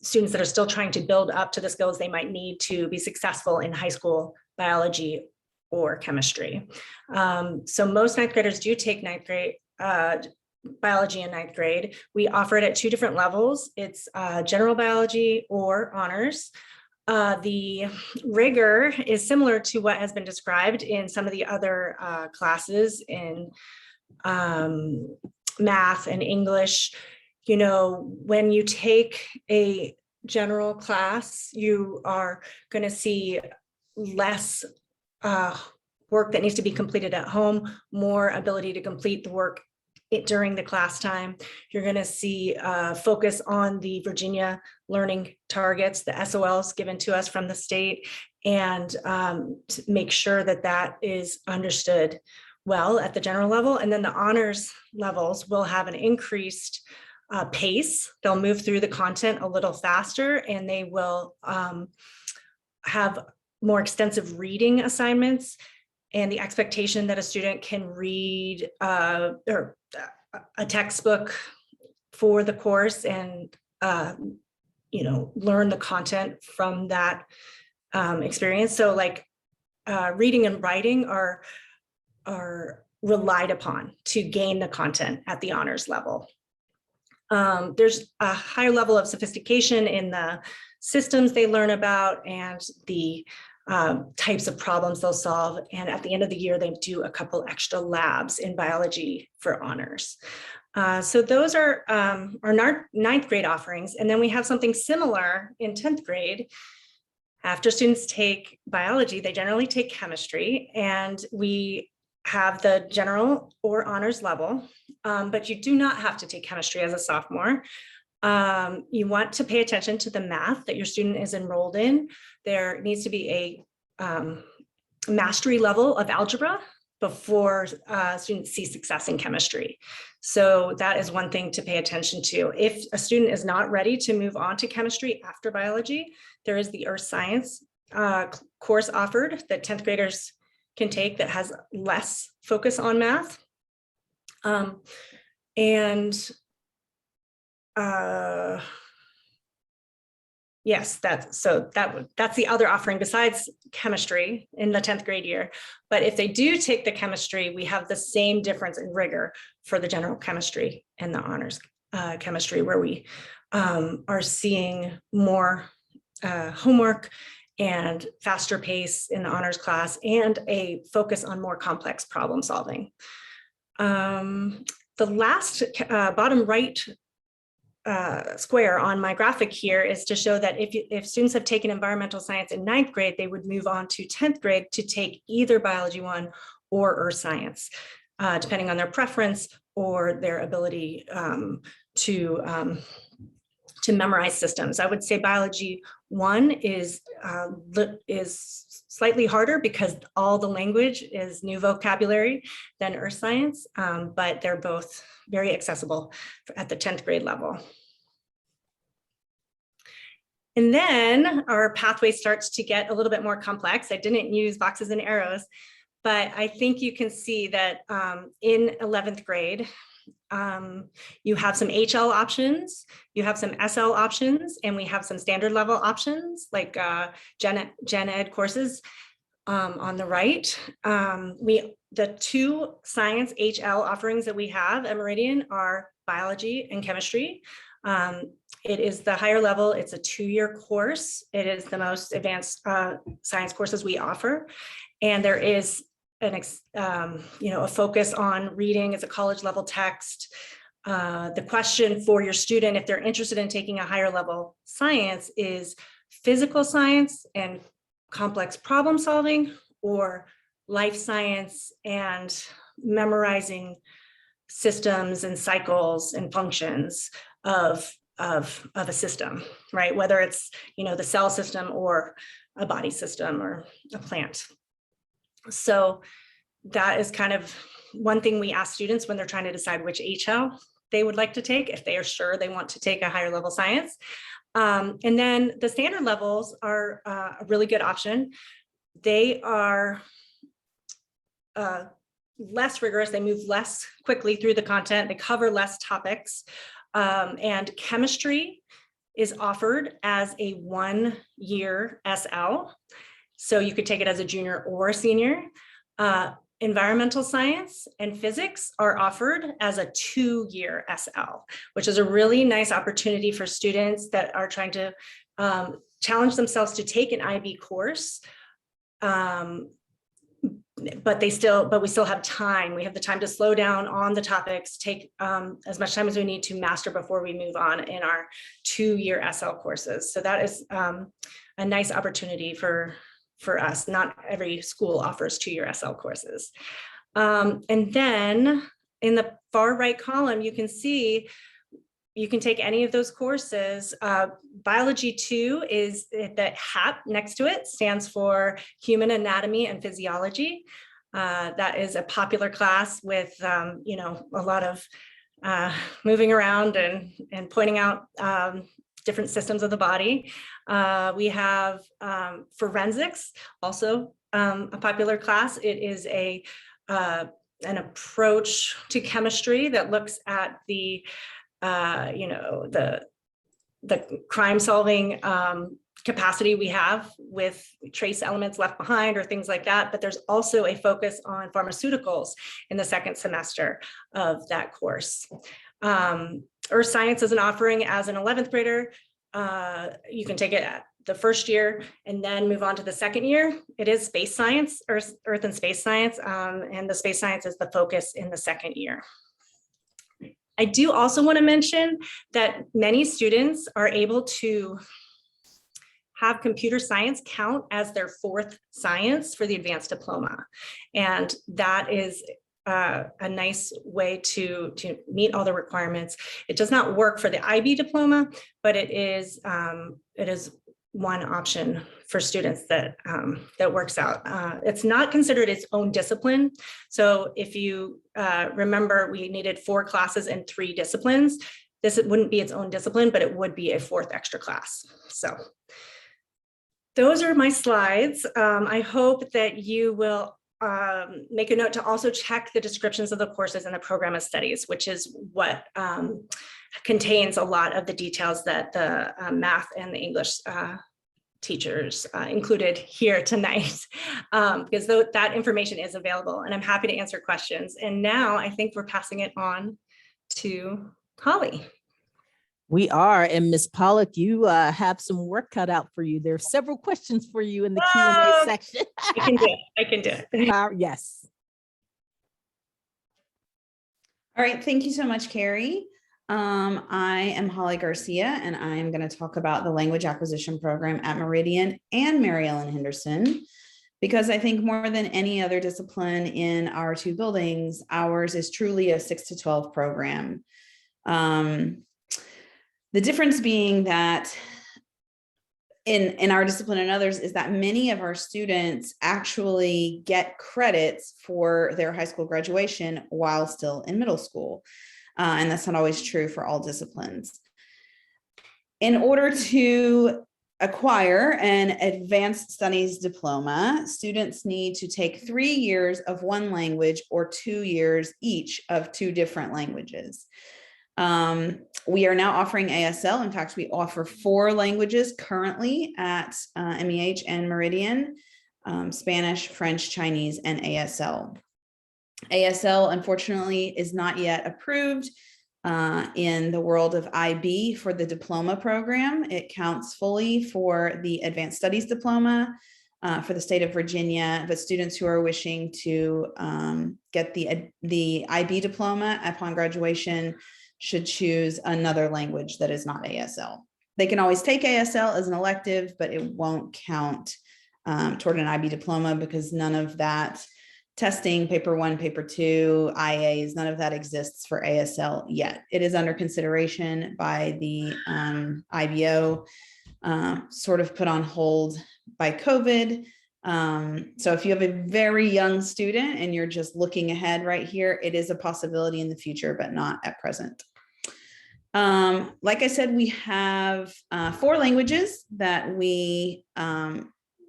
students that are still trying to build up to the skills they might need to be successful in high school biology or chemistry. So most 9th graders do take 9th grade biology in 9th grade. We offer it at 2 different levels. It's general biology or honors. The rigor is similar to what has been described in some of the other classes in math and English. You know, when you take a general class, you are going to see less work that needs to be completed at home, more ability to complete the work during the class time. You're going to see focus on the Virginia learning targets, the SOLs given to us from the state, and to make sure that that is understood well at the general level. And then the honors levels will have an increased pace. They'll move through the content a little faster, and they will have more extensive reading assignments and the expectation that a student can read or a textbook for the course and learn the content from that experience. So like reading and writing are relied upon to gain the content at the honors level. There's a higher level of sophistication in the systems they learn about and the types of problems they'll solve. And at the end of the year, they do a couple extra labs in biology for honors. So those are our ninth grade offerings. And then we have something similar in 10th grade. After students take biology, they generally take chemistry, and we have the general or honors level, but you do not have to take chemistry as a sophomore. You want to pay attention to the math that your student is enrolled in. There needs to be a mastery level of algebra before students see success in chemistry. So that is one thing to pay attention to. If a student is not ready to move on to chemistry after biology, there is the earth science course offered that 10th graders can take that has less focus on math. Yes, that's the other offering besides chemistry in the 10th grade year. But if they do take the chemistry, we have the same difference in rigor for the general chemistry and the honors chemistry, where we are seeing more homework and faster pace in the honors class and a focus on more complex problem solving. The last bottom right square on my graphic here is to show that if students have taken environmental science in 9th grade, they would move on to 10th grade to take either biology 1 or earth science, depending on their preference or their ability to memorize systems. I would say biology 1 is slightly harder because all the language is new vocabulary than earth science, but they're both very accessible at the 10th grade level. And then our pathway starts to get a little bit more complex. I didn't use boxes and arrows, but I think you can see that in 11th grade, you have some HL options, you have some SL options, and we have some standard level options like Gen Ed courses on the right. The two science HL offerings that we have at Meridian are biology and chemistry. It is the higher level. It's a 2-year course. It is the most advanced science courses we offer. And there is a focus on reading as a college level text. The question for your student, if they're interested in taking a higher level science, is physical science and complex problem solving, or life science and memorizing systems and cycles and functions of a system, right? Whether it's, the cell system or a body system or a plant. So that is kind of one thing we ask students when they're trying to decide which HL they would like to take, if they are sure they want to take a higher level science. And then the standard levels are a really good option. They are less rigorous. They move less quickly through the content. They cover less topics. And chemistry is offered as a 1-year SL. So you could take it as a junior or a senior. Environmental science and physics are offered as a 2-year SL, which is a really nice opportunity for students that are trying to challenge themselves to take an IB course. But we still have time. We have the time to slow down on the topics, take as much time as we need to master before we move on in our 2-year SL courses. So that is a nice opportunity for us. Not every school offers 2-year SL courses. And then in the far right column, you can see you can take any of those courses. Biology 2 is the HAP next to it, stands for Human Anatomy and Physiology. That is a popular class with a lot of moving around and pointing out different systems of the body. We have forensics, also a popular class. It is an approach to chemistry that looks at the crime solving capacity we have with trace elements left behind or things like that. But there's also a focus on pharmaceuticals in the second semester of that course. Earth Science is an offering as an 11th grader. You can take it at the first year and then move on to the second year. It is space science, Earth and space science, and the space science is the focus in the second year. I do also want to mention that many students are able to have computer science count as their fourth science for the advanced diploma. And that is a nice way to meet all the requirements. It does not work for the IB diploma, but it is one option for students that works out. It's not considered its own discipline. So if you remember, we needed 4 classes and 3 disciplines. This wouldn't be its own discipline, but it would be a 4th extra class. So those are my slides. I hope that you will make a note to also check the descriptions of the courses in the program of studies, which is what contains a lot of the details that the math and the English teachers included here tonight, because that information is available, and I'm happy to answer questions. And now I think we're passing it on to Holly. We are, and Ms. Pollock, you have some work cut out for you. There are several questions for you in the Q&A section. I can do it. I can do it. Yes. All right, thank you so much, Carrie. I am Holly Garcia, and I'm going to talk about the language acquisition program at Meridian and Mary Ellen Henderson, because I think more than any other discipline in our 2 buildings, ours is truly a 6 to 12 program. The difference being that in our discipline and others is that many of our students actually get credits for their high school graduation while still in middle school. And that's not always true for all disciplines. In order to acquire an advanced studies diploma, students need to take 3 years of one language or 2 years each of 2 different languages. We are now offering ASL. In fact, we offer 4 languages currently at MEH and Meridian: Spanish, French, Chinese, and ASL. ASL, unfortunately, is not yet approved in the world of IB for the diploma program. It counts fully for the advanced studies diploma for the state of Virginia, but students who are wishing to get the IB diploma upon graduation should choose another language that is not ASL. They can always take ASL as an elective, but it won't count toward an IB diploma because none of that testing, paper 1, paper 2, IAs, none of that exists for ASL yet. It is under consideration by the IBO, sort of put on hold by COVID. So if you have a very young student and you're just looking ahead right here, it is a possibility in the future, but not at present. Like I said, we have 4 languages that we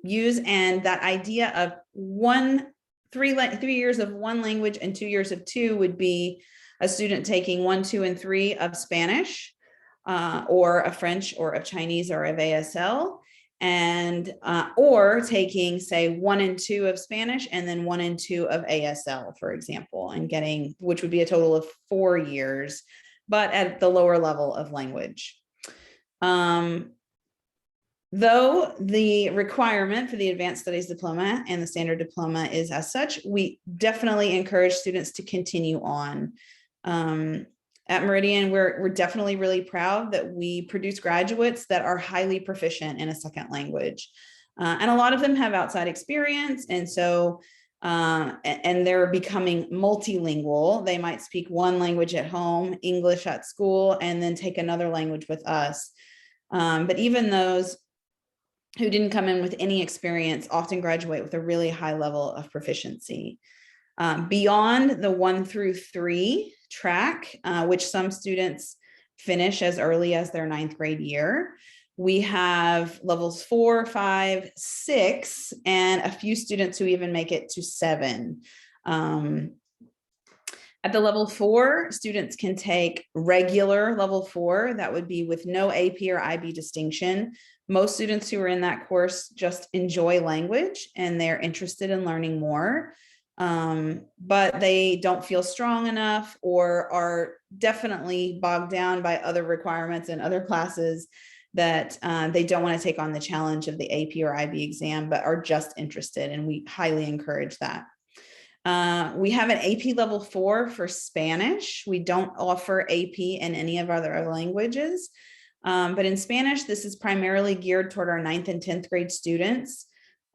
use, and that idea of 3 years of one language and 2 years of 2 would be a student taking 1, 2, and 3 of Spanish, or of French, or of Chinese, or of ASL, and or taking, say, 1 and 2 of Spanish and then 1 and 2 of ASL, for example, and getting, which would be a total of 4 years, but at the lower level of language. Though the requirement for the advanced studies diploma and the standard diploma is as such, we definitely encourage students to continue on. At Meridian, we're definitely really proud that we produce graduates that are highly proficient in a second language. And a lot of them have outside experience. And so, and they're becoming multilingual. They might speak one language at home, English at school, and then take another language with us. But even those who didn't come in with any experience often graduate with a really high level of proficiency. Beyond the 1 through 3 track, which some students finish as early as their 9th grade year, We have levels 4, 5, 6, and a few students who even make it to 7. At the level 4, students can take regular level 4. That would be with no AP or IB distinction. Most students who are in that course just enjoy language and they're interested in learning more, but they don't feel strong enough or are definitely bogged down by other requirements and other classes that they don't want to take on the challenge of the AP or IB exam, but are just interested, and we highly encourage that. We have an AP level 4 for Spanish. We don't offer AP in any of our other languages, but in Spanish, this is primarily geared toward our 9th and 10th grade students,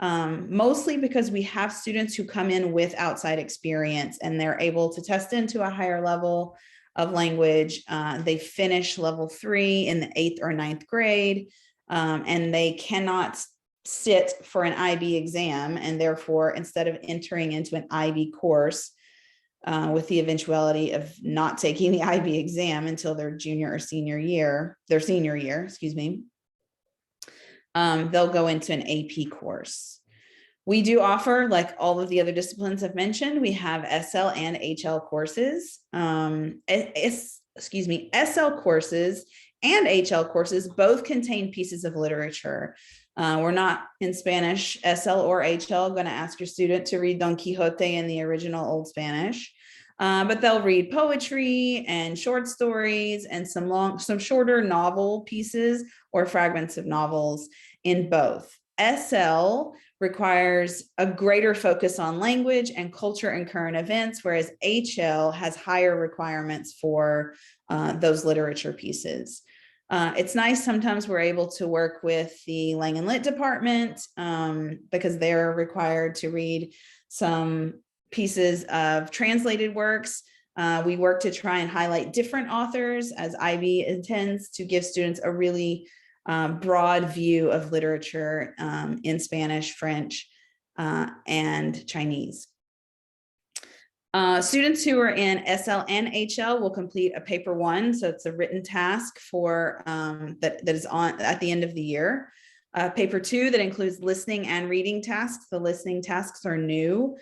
mostly because we have students who come in with outside experience and they're able to test into a higher level of language. They finish level 3 in the 8th or 9th grade, and they cannot sit for an IB exam, and therefore instead of entering into an IB course with the eventuality of not taking the IB exam until their senior year, excuse me, they'll go into an AP course. We do offer, like all of the other disciplines I've mentioned, we have SL and HL courses. SL courses and HL courses both contain pieces of literature. We're not in Spanish, SL or HL, going to ask your student to read Don Quixote in the original Old Spanish, but they'll read poetry and short stories and some shorter novel pieces or fragments of novels in both. SL requires a greater focus on language and culture and current events, whereas HL has higher requirements for those literature pieces. It's nice sometimes we're able to work with the Lang and Lit department because they're required to read some pieces of translated works. We work to try and highlight different authors as IB intends to give students a really broad view of literature in Spanish, French, and Chinese. Students who are in SL and HL will complete a paper 1. So it's a written task for that is on at the end of the year. Paper 2 that includes listening and reading tasks. The listening tasks are new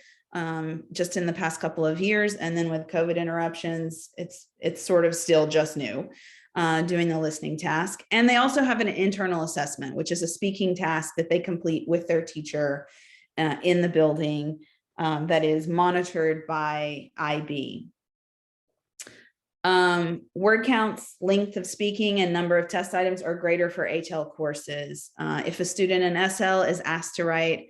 just in the past couple of years. And then with COVID interruptions, it's sort of still just new doing the listening task. And they also have an internal assessment, which is a speaking task that they complete with their teacher in the building. That is monitored by IB. Word counts, length of speaking, and number of test items are greater for HL courses. If a student in SL is asked to write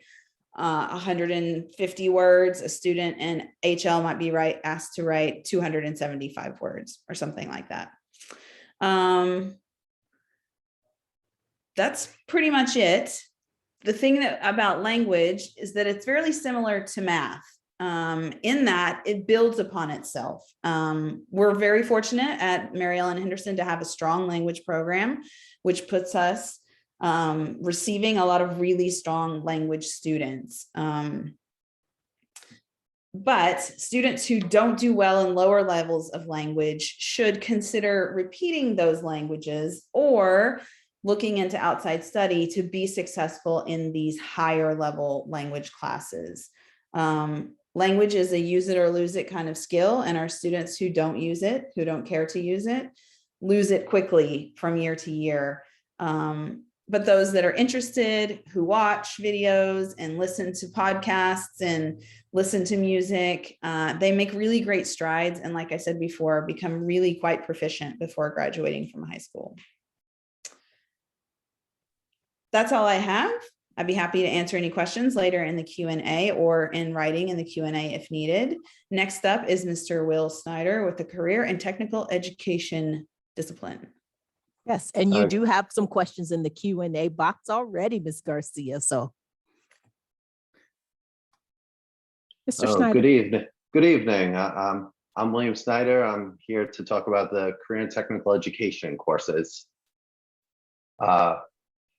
150 words, a student in HL might be asked to write 275 words or something like that. That's pretty much it. The thing about language is that it's fairly similar to math in that it builds upon itself. We're very fortunate at Mary Ellen Henderson to have a strong language program, which puts us receiving a lot of really strong language students. But students who don't do well in lower levels of language should consider repeating those languages or looking into outside study to be successful in these higher level language classes. Language is a use it or lose it kind of skill, and our students who don't use it, who don't care to use it, lose it quickly from year to year. But those that are interested, who watch videos and listen to podcasts and listen to music, they make really great strides. And like I said before, become really quite proficient before graduating from high school. That's all I have. I'd be happy to answer any questions later in the Q&A or in writing in the Q&A if needed. Next up is Mr. Will Snyder with the Career and Technical Education discipline. Yes, and you do have some questions in the Q&A box already, Ms. Garcia. So, Mr. Snyder. Good evening. Good evening. I'm William Snyder. I'm here to talk about the Career and Technical Education courses.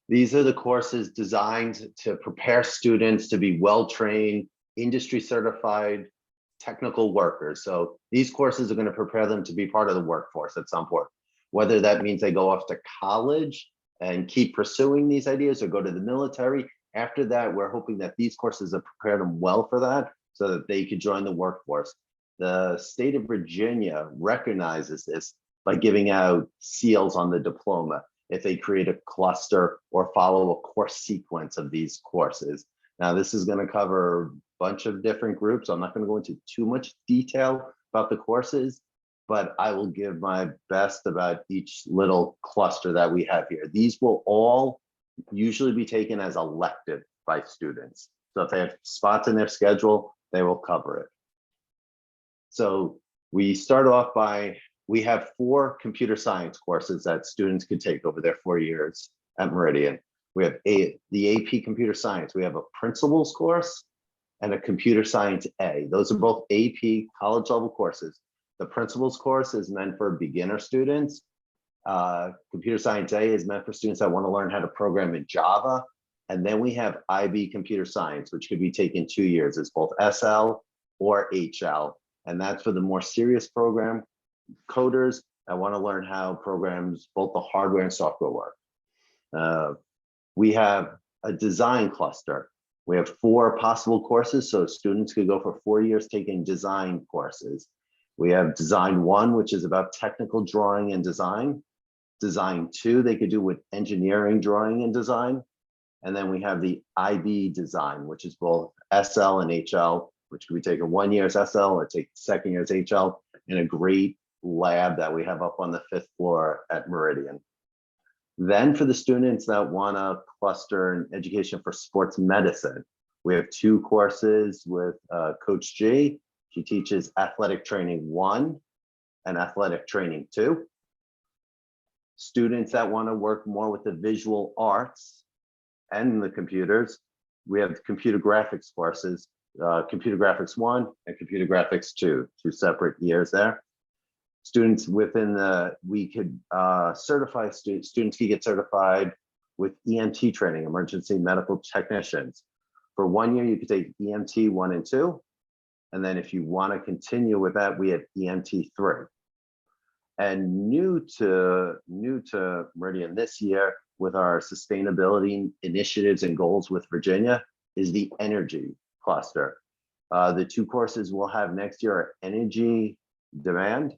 These are the courses designed to prepare students to be well-trained, industry-certified technical workers. So these courses are going to prepare them to be part of the workforce at some point, whether that means they go off to college and keep pursuing these ideas or go to the military. After that, we're hoping that these courses have prepared them well for that so that they could join the workforce. The state of Virginia recognizes this by giving out seals on the diploma if they create a cluster or follow a course sequence of these courses. Now, this is going to cover a bunch of different groups. I'm not going to go into too much detail about the courses, but I will give my best about each little cluster that we have here. These will all usually be taken as elective by students. So if they have spots in their schedule, they will cover it. So we start off by, we have 4 computer science courses that students could take over their 4 years at Meridian. We have the AP Computer Science. We have a Principles course and a Computer Science A. Those are both AP college level courses. The Principles course is meant for beginner students. Computer Science A is meant for students that want to learn how to program in Java. And then we have IB Computer Science, which could be taken 2 years. It's both SL or HL. And that's for the more serious program coders that want to learn how programs, both the hardware and software work. We have a design cluster. We have 4 possible courses, so students could go for 4 years taking design courses. We have Design 1, which is about technical drawing and design. Design 2, they could do with engineering, drawing, and design. And then we have the IB design, which is both SL and HL, which could be taken 1 year as SL or take 2nd year as HL in a great lab that we have up on the 5th floor at Meridian. Then for the students that want to cluster in education for sports medicine, we have 2 courses with Coach G. She teaches Athletic Training 1 and Athletic Training 2. Students that want to work more with the visual arts and the computers, we have computer graphics courses, Computer Graphics 1 and Computer Graphics 2, 2 separate years there. Students within the, we could certify students could get certified with EMT training, emergency medical technicians. For 1 year, you could take EMT 1 and 2. And then if you want to continue with that, we have EMT 3. And new to Meridian this year with our sustainability initiatives and goals with Virginia is the energy cluster. The 2 courses we'll have next year are energy demand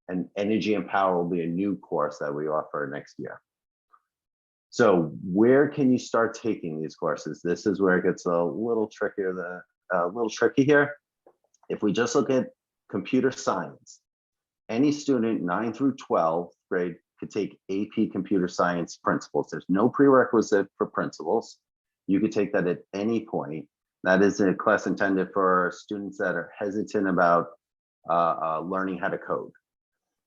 and energy and power will be a new course that we offer next year. So where can you start taking these courses? This is where it gets a little trickier, tricky here. If we just look at computer science, any student 9 through 12th grade could take AP Computer Science Principles. There's no prerequisite for principles. You could take that at any point. That is a class intended for students that are hesitant about learning how to code.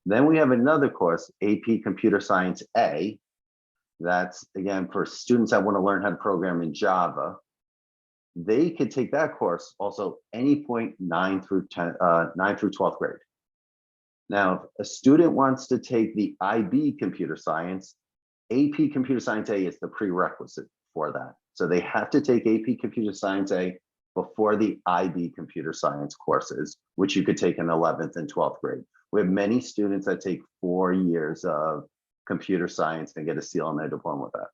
Then we have another course, AP Computer Science A. That's again for students that want to learn how to program in Java. They could take that course also any point 9 through 12th grade. Now, if a student wants to take the IB Computer Science, AP Computer Science A is the prerequisite for that. So they have to take AP Computer Science A before the IB Computer Science courses, which you could take in 11th and 12th grade. We have many students that take 4 years of computer science and get a seal on their diploma with that.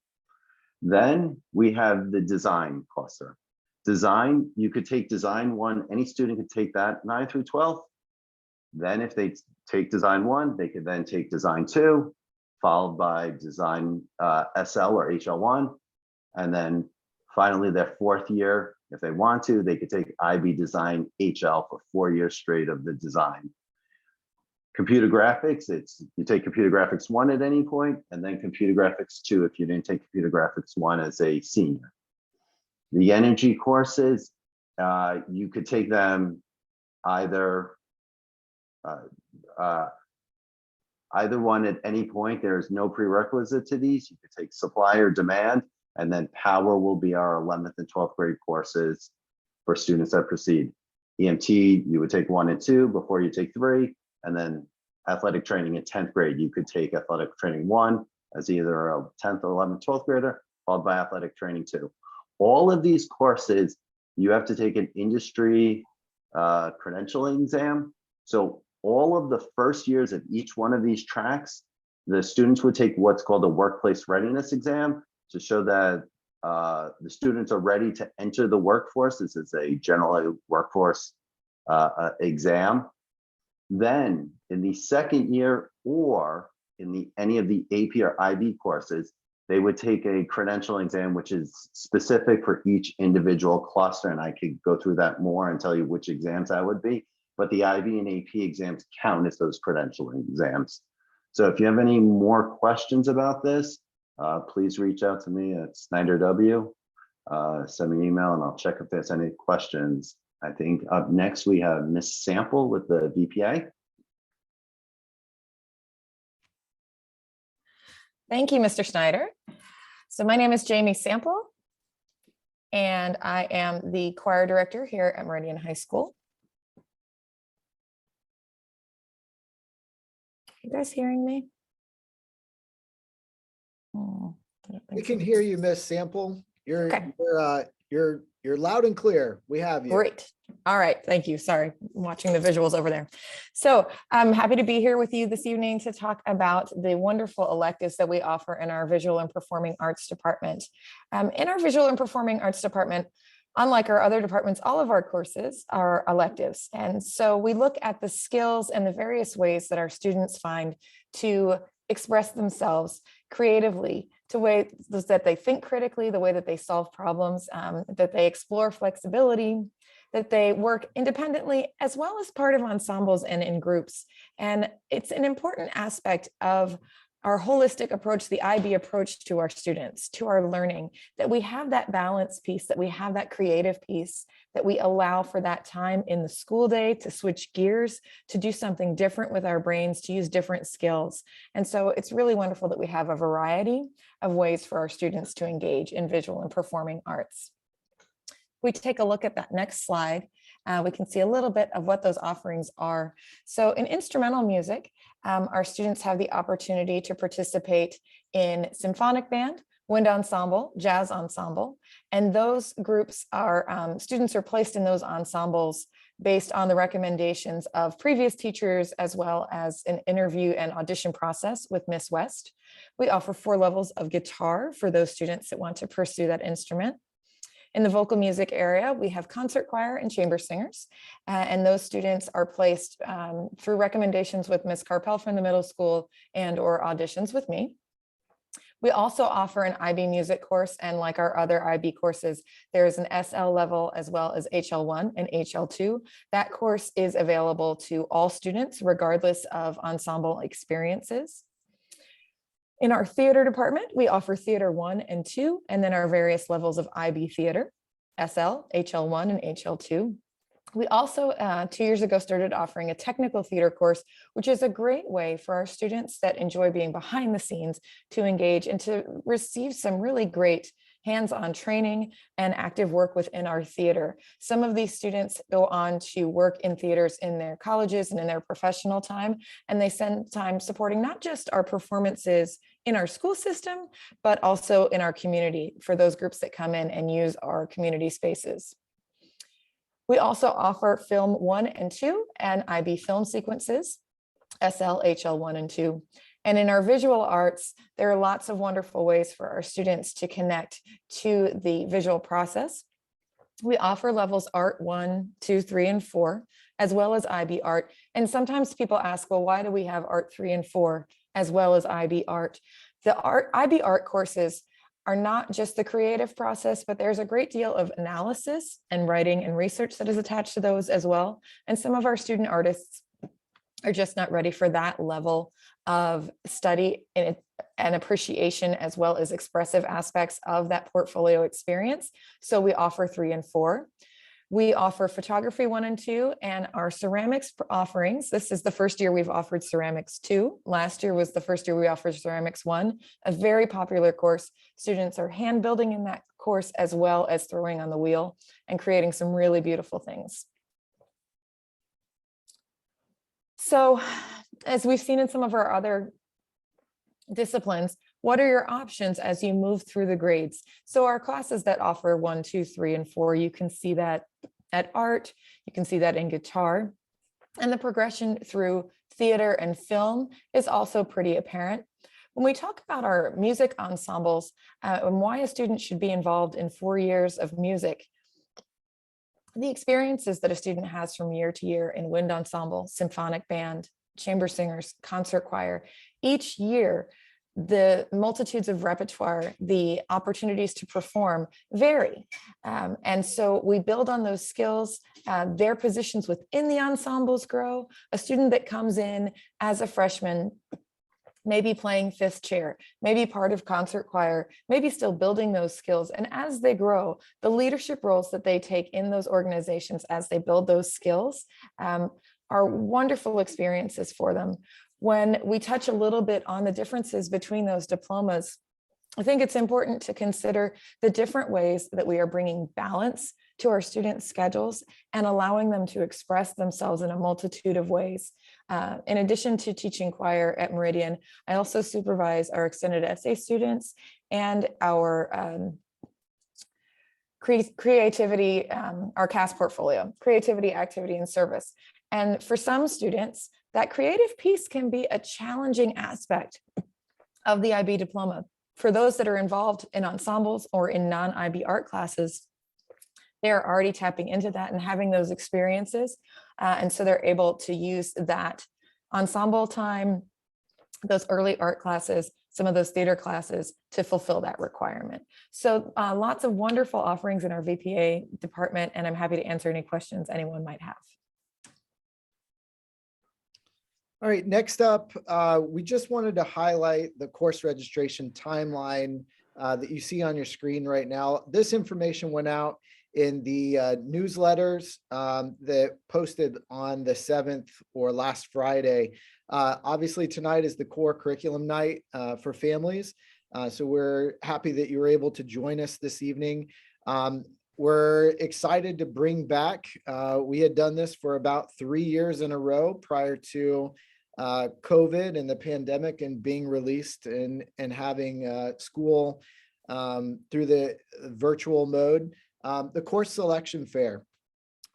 Then we have the design cluster. Design, you could take Design 1, any student could take that 9 through 12. Then if they take Design 1, they could then take Design 2, followed by Design SL or HL1. And then finally their 4th year, if they want to, they could take IB Design HL for 4 years straight of the design. Computer graphics, it's you take Computer Graphics 1 at any point, and then Computer Graphics 2 if you didn't take Computer Graphics 1 as a senior. The energy courses, you could take them either one at any point. There's no prerequisite to these. You could take supply or demand, and then power will be our 11th and 12th grade courses for students that proceed. EMT, you would take 1 and 2 before you take 3, and then athletic training in 10th grade, you could take athletic training 1 as either a 10th or 11th, 12th grader, followed by athletic training 2. All of these courses, you have to take an industry credentialing exam. So all of the first years of each one of these tracks, the students would take what's called a workplace readiness exam to show that the students are ready to enter the workforce. This is a general workforce exam. Then in the second year or in any of the AP or IB courses, they would take a credentialing exam, which is specific for each individual cluster. And I could go through that more and tell you which exams that would be. But the IB and AP exams count as those credentialing exams. So if you have any more questions about this, please reach out to me at Snyder W. Send me an email and I'll check if there's any questions. I think up next we have Miss Sample with the VPA. Thank you, Mr. Snyder. So my name is Jamie Sample, and I am the choir director here at Meridian High School. You guys hearing me? Oh, I don't We think can so. hear you, Miss Sample. You're Okay. you're loud and clear. We have you. Great. All right. Thank you. Sorry, I'm watching the visuals over there. So I'm happy to be here with you this evening to talk about the wonderful electives that we offer in our Visual and Performing Arts department. In our Visual and Performing Arts department, unlike our other departments, all of our courses are electives. And so we look at the skills and the various ways that our students find to express themselves creatively, to ways that they think critically, the way that they solve problems, that they explore flexibility, that they work independently as well as part of ensembles and in groups. And it's an important aspect of our holistic approach, the IB approach to our students, to our learning, that we have that balance piece, that we have that creative piece, that we allow for that time in the school day to switch gears, to do something different with our brains, to use different skills. And so it's really wonderful that we have a variety of ways for our students to engage in visual and performing arts. If we take a look at that next slide, we can see a little bit of what those offerings are. So in instrumental music, our students have the opportunity to participate in symphonic band, wind ensemble, jazz ensemble, and those groups are, students are placed in those ensembles based on the recommendations of previous teachers, as well as an interview and audition process with Miss West. We offer 4 levels of guitar for those students that want to pursue that instrument. In the vocal music area, we have concert choir and chamber singers, and those students are placed through recommendations with Ms. Carpel from the middle school and or auditions with me. We also offer an IB music course, and like our other IB courses, there is an SL level as well as HL1 and HL2. That course is available to all students regardless of ensemble experiences. In our theater department, we offer theater 1 and 2, and then our various levels of IB theater, SL, HL1, and HL2. We also, 2 years ago, started offering a technical theater course, which is a great way for our students that enjoy being behind the scenes to engage and to receive some really great hands-on training and active work within our theater. Some of these students go on to work in theaters in their colleges and in their professional time, and they spend time supporting not just our performances in our school system, but also in our community for those groups that come in and use our community spaces. We also offer film 1 and 2 and IB film sequences, SL, HL1 and 2. And in our visual arts, there are lots of wonderful ways for our students to connect to the visual process. We offer levels art 1, 2, 3, and 4, as well as IB art. And sometimes people ask, well, why do we have art 3 and 4 as well as IB art? The IB art courses are not just the creative process, but there's a great deal of analysis and writing and research that is attached to those as well. And some of our student artists are just not ready for that level of study and appreciation, as well as expressive aspects of that portfolio experience. So we offer 3 and 4. We offer photography 1 and 2 and our ceramics offerings. This is the first year we've offered ceramics 2. Last year was the first year we offered ceramics 1, a very popular course. Students are hand building in that course as well as throwing on the wheel and creating some really beautiful things. So as we've seen in some of our other disciplines, what are your options as you move through the grades? So our classes that offer 1, 2, 3, and 4, you can see that at art, you can see that in guitar, and the progression through theater and film is also pretty apparent. When we talk about our music ensembles and why a student should be involved in 4 years of music, the experiences that a student has from year to year in wind ensemble, symphonic band, chamber singers, concert choir, each year, the multitudes of repertoire, the opportunities to perform vary. And so we build on those skills. Their positions within the ensembles grow. A student that comes in as a freshman, maybe playing fifth chair, maybe part of concert choir, maybe still building those skills. And as they grow, the leadership roles that they take in those organizations as they build those skills are wonderful experiences for them. When we touch a little bit on the differences between those diplomas, I think it's important to consider the different ways that we are bringing balance to our students' schedules and allowing them to express themselves in a multitude of ways. In addition to teaching choir at Meridian, I also supervise our extended essay students and our creativity, our CAS portfolio, creativity, activity, and service. And for some students, that creative piece can be a challenging aspect of the IB diploma. For those that are involved in ensembles or in non-IB art classes, they're already tapping into that and having those experiences. And so they're able to use that ensemble time, those early art classes, some of those theater classes to fulfill that requirement. So lots of wonderful offerings in our VPA department, and I'm happy to answer any questions anyone might have. All right, next up, we just wanted to highlight the course registration timeline that you see on your screen right now. This information went out in the newsletters that posted on the 7th or last Friday. Obviously, tonight is the core curriculum night for families. So we're happy that you were able to join us this evening. We're excited to bring back, we had done this for about 3 years in a row prior to COVID and the pandemic and being released and having school through the virtual mode. The course selection fair,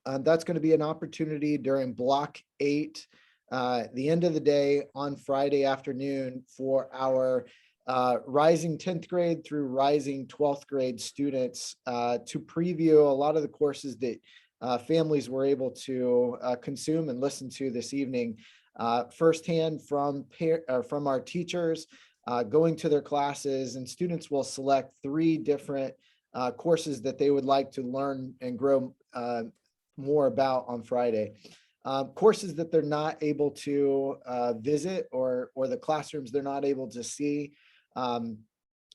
that's going to be an opportunity during block 8, the end of the day on Friday afternoon for our rising 10th grade through rising 12th grade students to preview a lot of the courses that families were able to consume and listen to this evening firsthand from our teachers going to their classes, and students will select 3 different courses that they would like to learn and grow more about on Friday. Courses that they're not able to visit or the classrooms they're not able to see.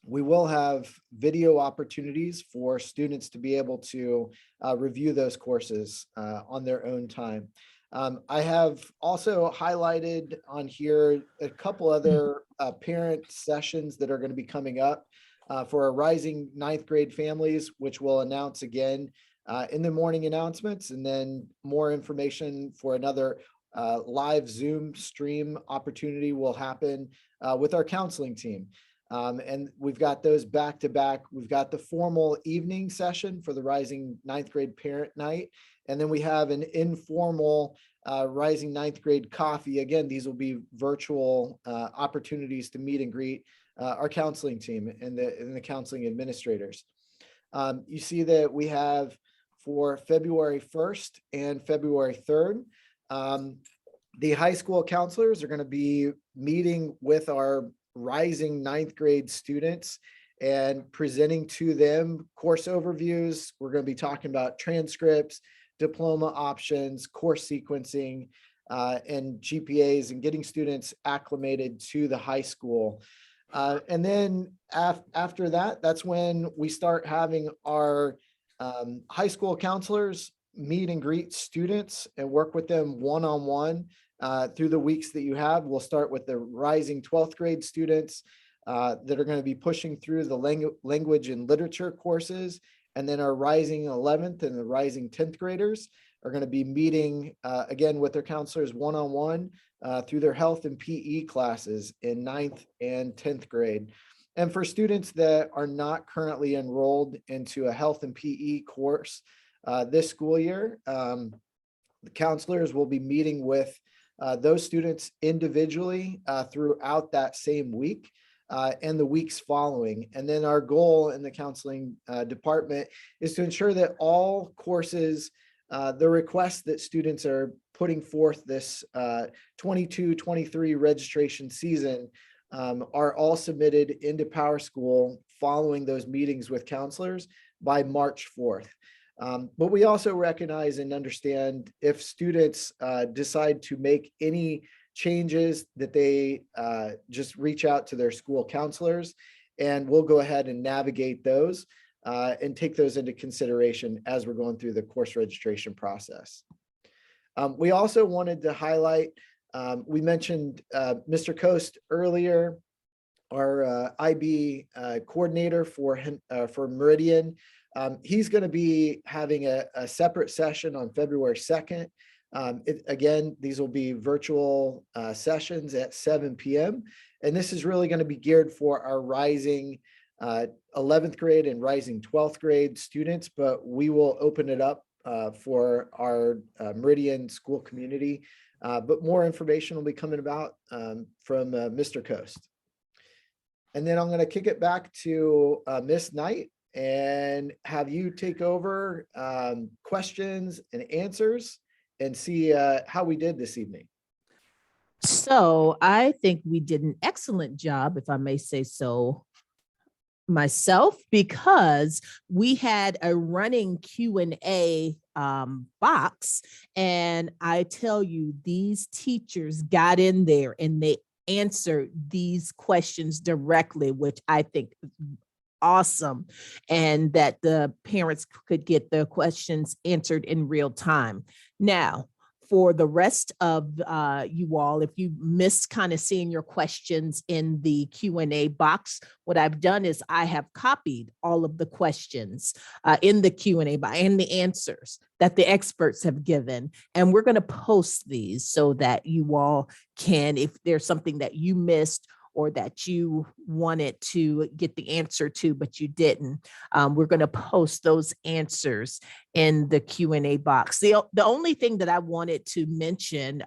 We will have video opportunities for students to be able to review those courses on their own time. I have also highlighted on here a couple other parent sessions that are going to be coming up for our rising 9th grade families, which we'll announce again in the morning announcements, and then more information for another live Zoom stream opportunity will happen with our counseling team. And we've got those back to back. We've got the formal evening session for the rising 9th grade parent night. And then we have an informal rising 9th grade coffee. Again, these will be virtual opportunities to meet and greet our counseling team and the counseling administrators. You see that we have for February 1st and February 3rd, the high school counselors are going to be meeting with our rising 9th grade students and presenting to them course overviews. We're going to be talking about transcripts, diploma options, course sequencing, and GPAs, and getting students acclimated to the high school. And then after that, that's when we start having our high school counselors meet and greet students and work with them one-on-one through the weeks that you have. We'll start with the rising 12th grade students that are going to be pushing through the language and literature courses. And then our rising 11th and the rising 10th graders are going to be meeting again with their counselors one-on-one through their health and PE classes in 9th and 10th grade. And for students that are not currently enrolled into a health and PE course this school year, the counselors will be meeting with those students individually throughout that same week and the weeks following. And then our goal in the counseling department is to ensure that all courses, the requests that students are putting forth this 22-23 registration season are all submitted into PowerSchool following those meetings with counselors by March 4th. But we also recognize and understand if students decide to make any changes that they just reach out to their school counselors, and we'll go ahead and navigate those and take those into consideration as we're going through the course registration process. We also wanted to highlight, we mentioned Mr. Coast earlier, our IB coordinator for Meridian. He's going to be having a separate session on February 2nd. Again, these will be virtual sessions at 7 p.m. And this is really going to be geared for our rising 11th grade and rising 12th grade students, but we will open it up for our Meridian school community. But more information will be coming about from Mr. Coast. And then I'm going to kick it back to Miss Knight and have you take over questions and answers and see how we did this evening. So I think we did an excellent job, if I may say so myself, because we had a running Q&A box, and I tell you, these teachers got in there and they answered these questions directly, which I think is awesome, and that the parents could get the questions answered in real time. Now, for the rest of you all, if you missed kind of seeing your questions in the Q&A box, what I've done is I have copied all of the questions in the Q&A box and the answers that the experts have given. And we're going to post these so that you all can, if there's something that you missed or that you wanted to get the answer to, but you didn't, we're going to post those answers in the Q&A box. The only thing that I wanted to mention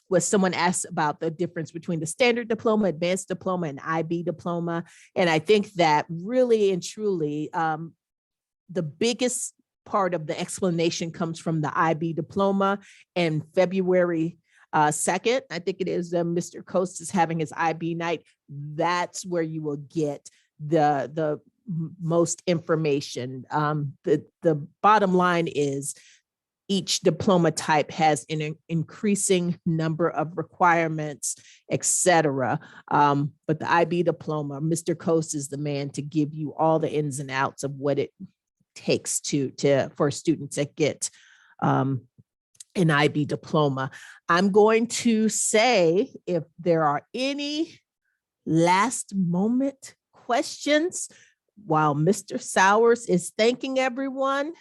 was someone asked about the difference between the standard diploma, advanced diploma, and IB diploma. And I think that really and truly, the biggest part of the explanation comes from the IB diploma. And February 2nd, I think it is, Mr. Coast is having his IB night. That's where you will get the most information. The bottom line is each diploma type has an increasing number of requirements, etc. But the IB diploma, Mr. Coast is the man to give you all the ins and outs of what it takes for students that get an IB diploma. I'm going to say, if there are any last moment questions while Mr. Sowers is thanking everyone,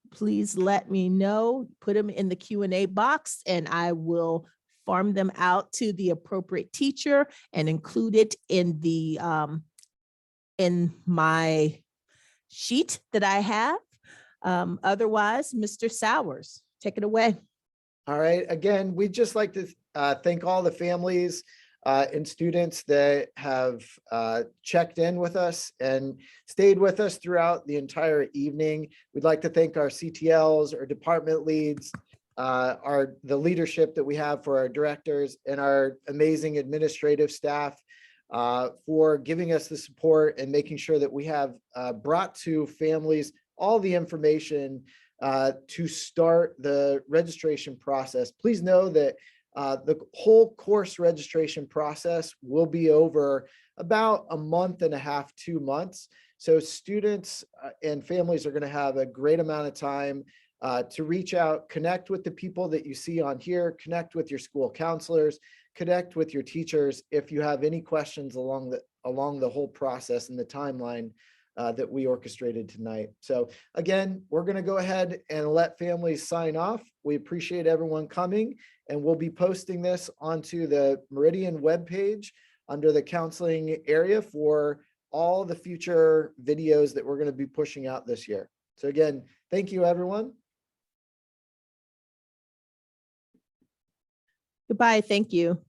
please let me know. Put them in the Q&A box and I will farm them out to the appropriate teacher and include it in the in my sheet that I have. Otherwise, Mr. Sowers, take it away. All right. Again, we'd just like to thank all the families and students that have checked in with us and stayed with us throughout the entire evening. We'd like to thank our CTLs, our department leads, the leadership that we have for our directors, and our amazing administrative staff for giving us the support and making sure that we have brought to families all the information to start the registration process. Please know that the whole course registration process will be over about a month and a half, 2 months. So students and families are going to have a great amount of time to reach out, connect with the people that you see on here, connect with your school counselors, connect with your teachers if you have any questions along the whole process and the timeline that we orchestrated tonight. So again, we're going to go ahead and let families sign off. We appreciate everyone coming, and we'll be posting this onto the Meridian webpage under the counseling area for all the future videos that we're going to be pushing out this year. So again, thank you, everyone. Goodbye. Thank you.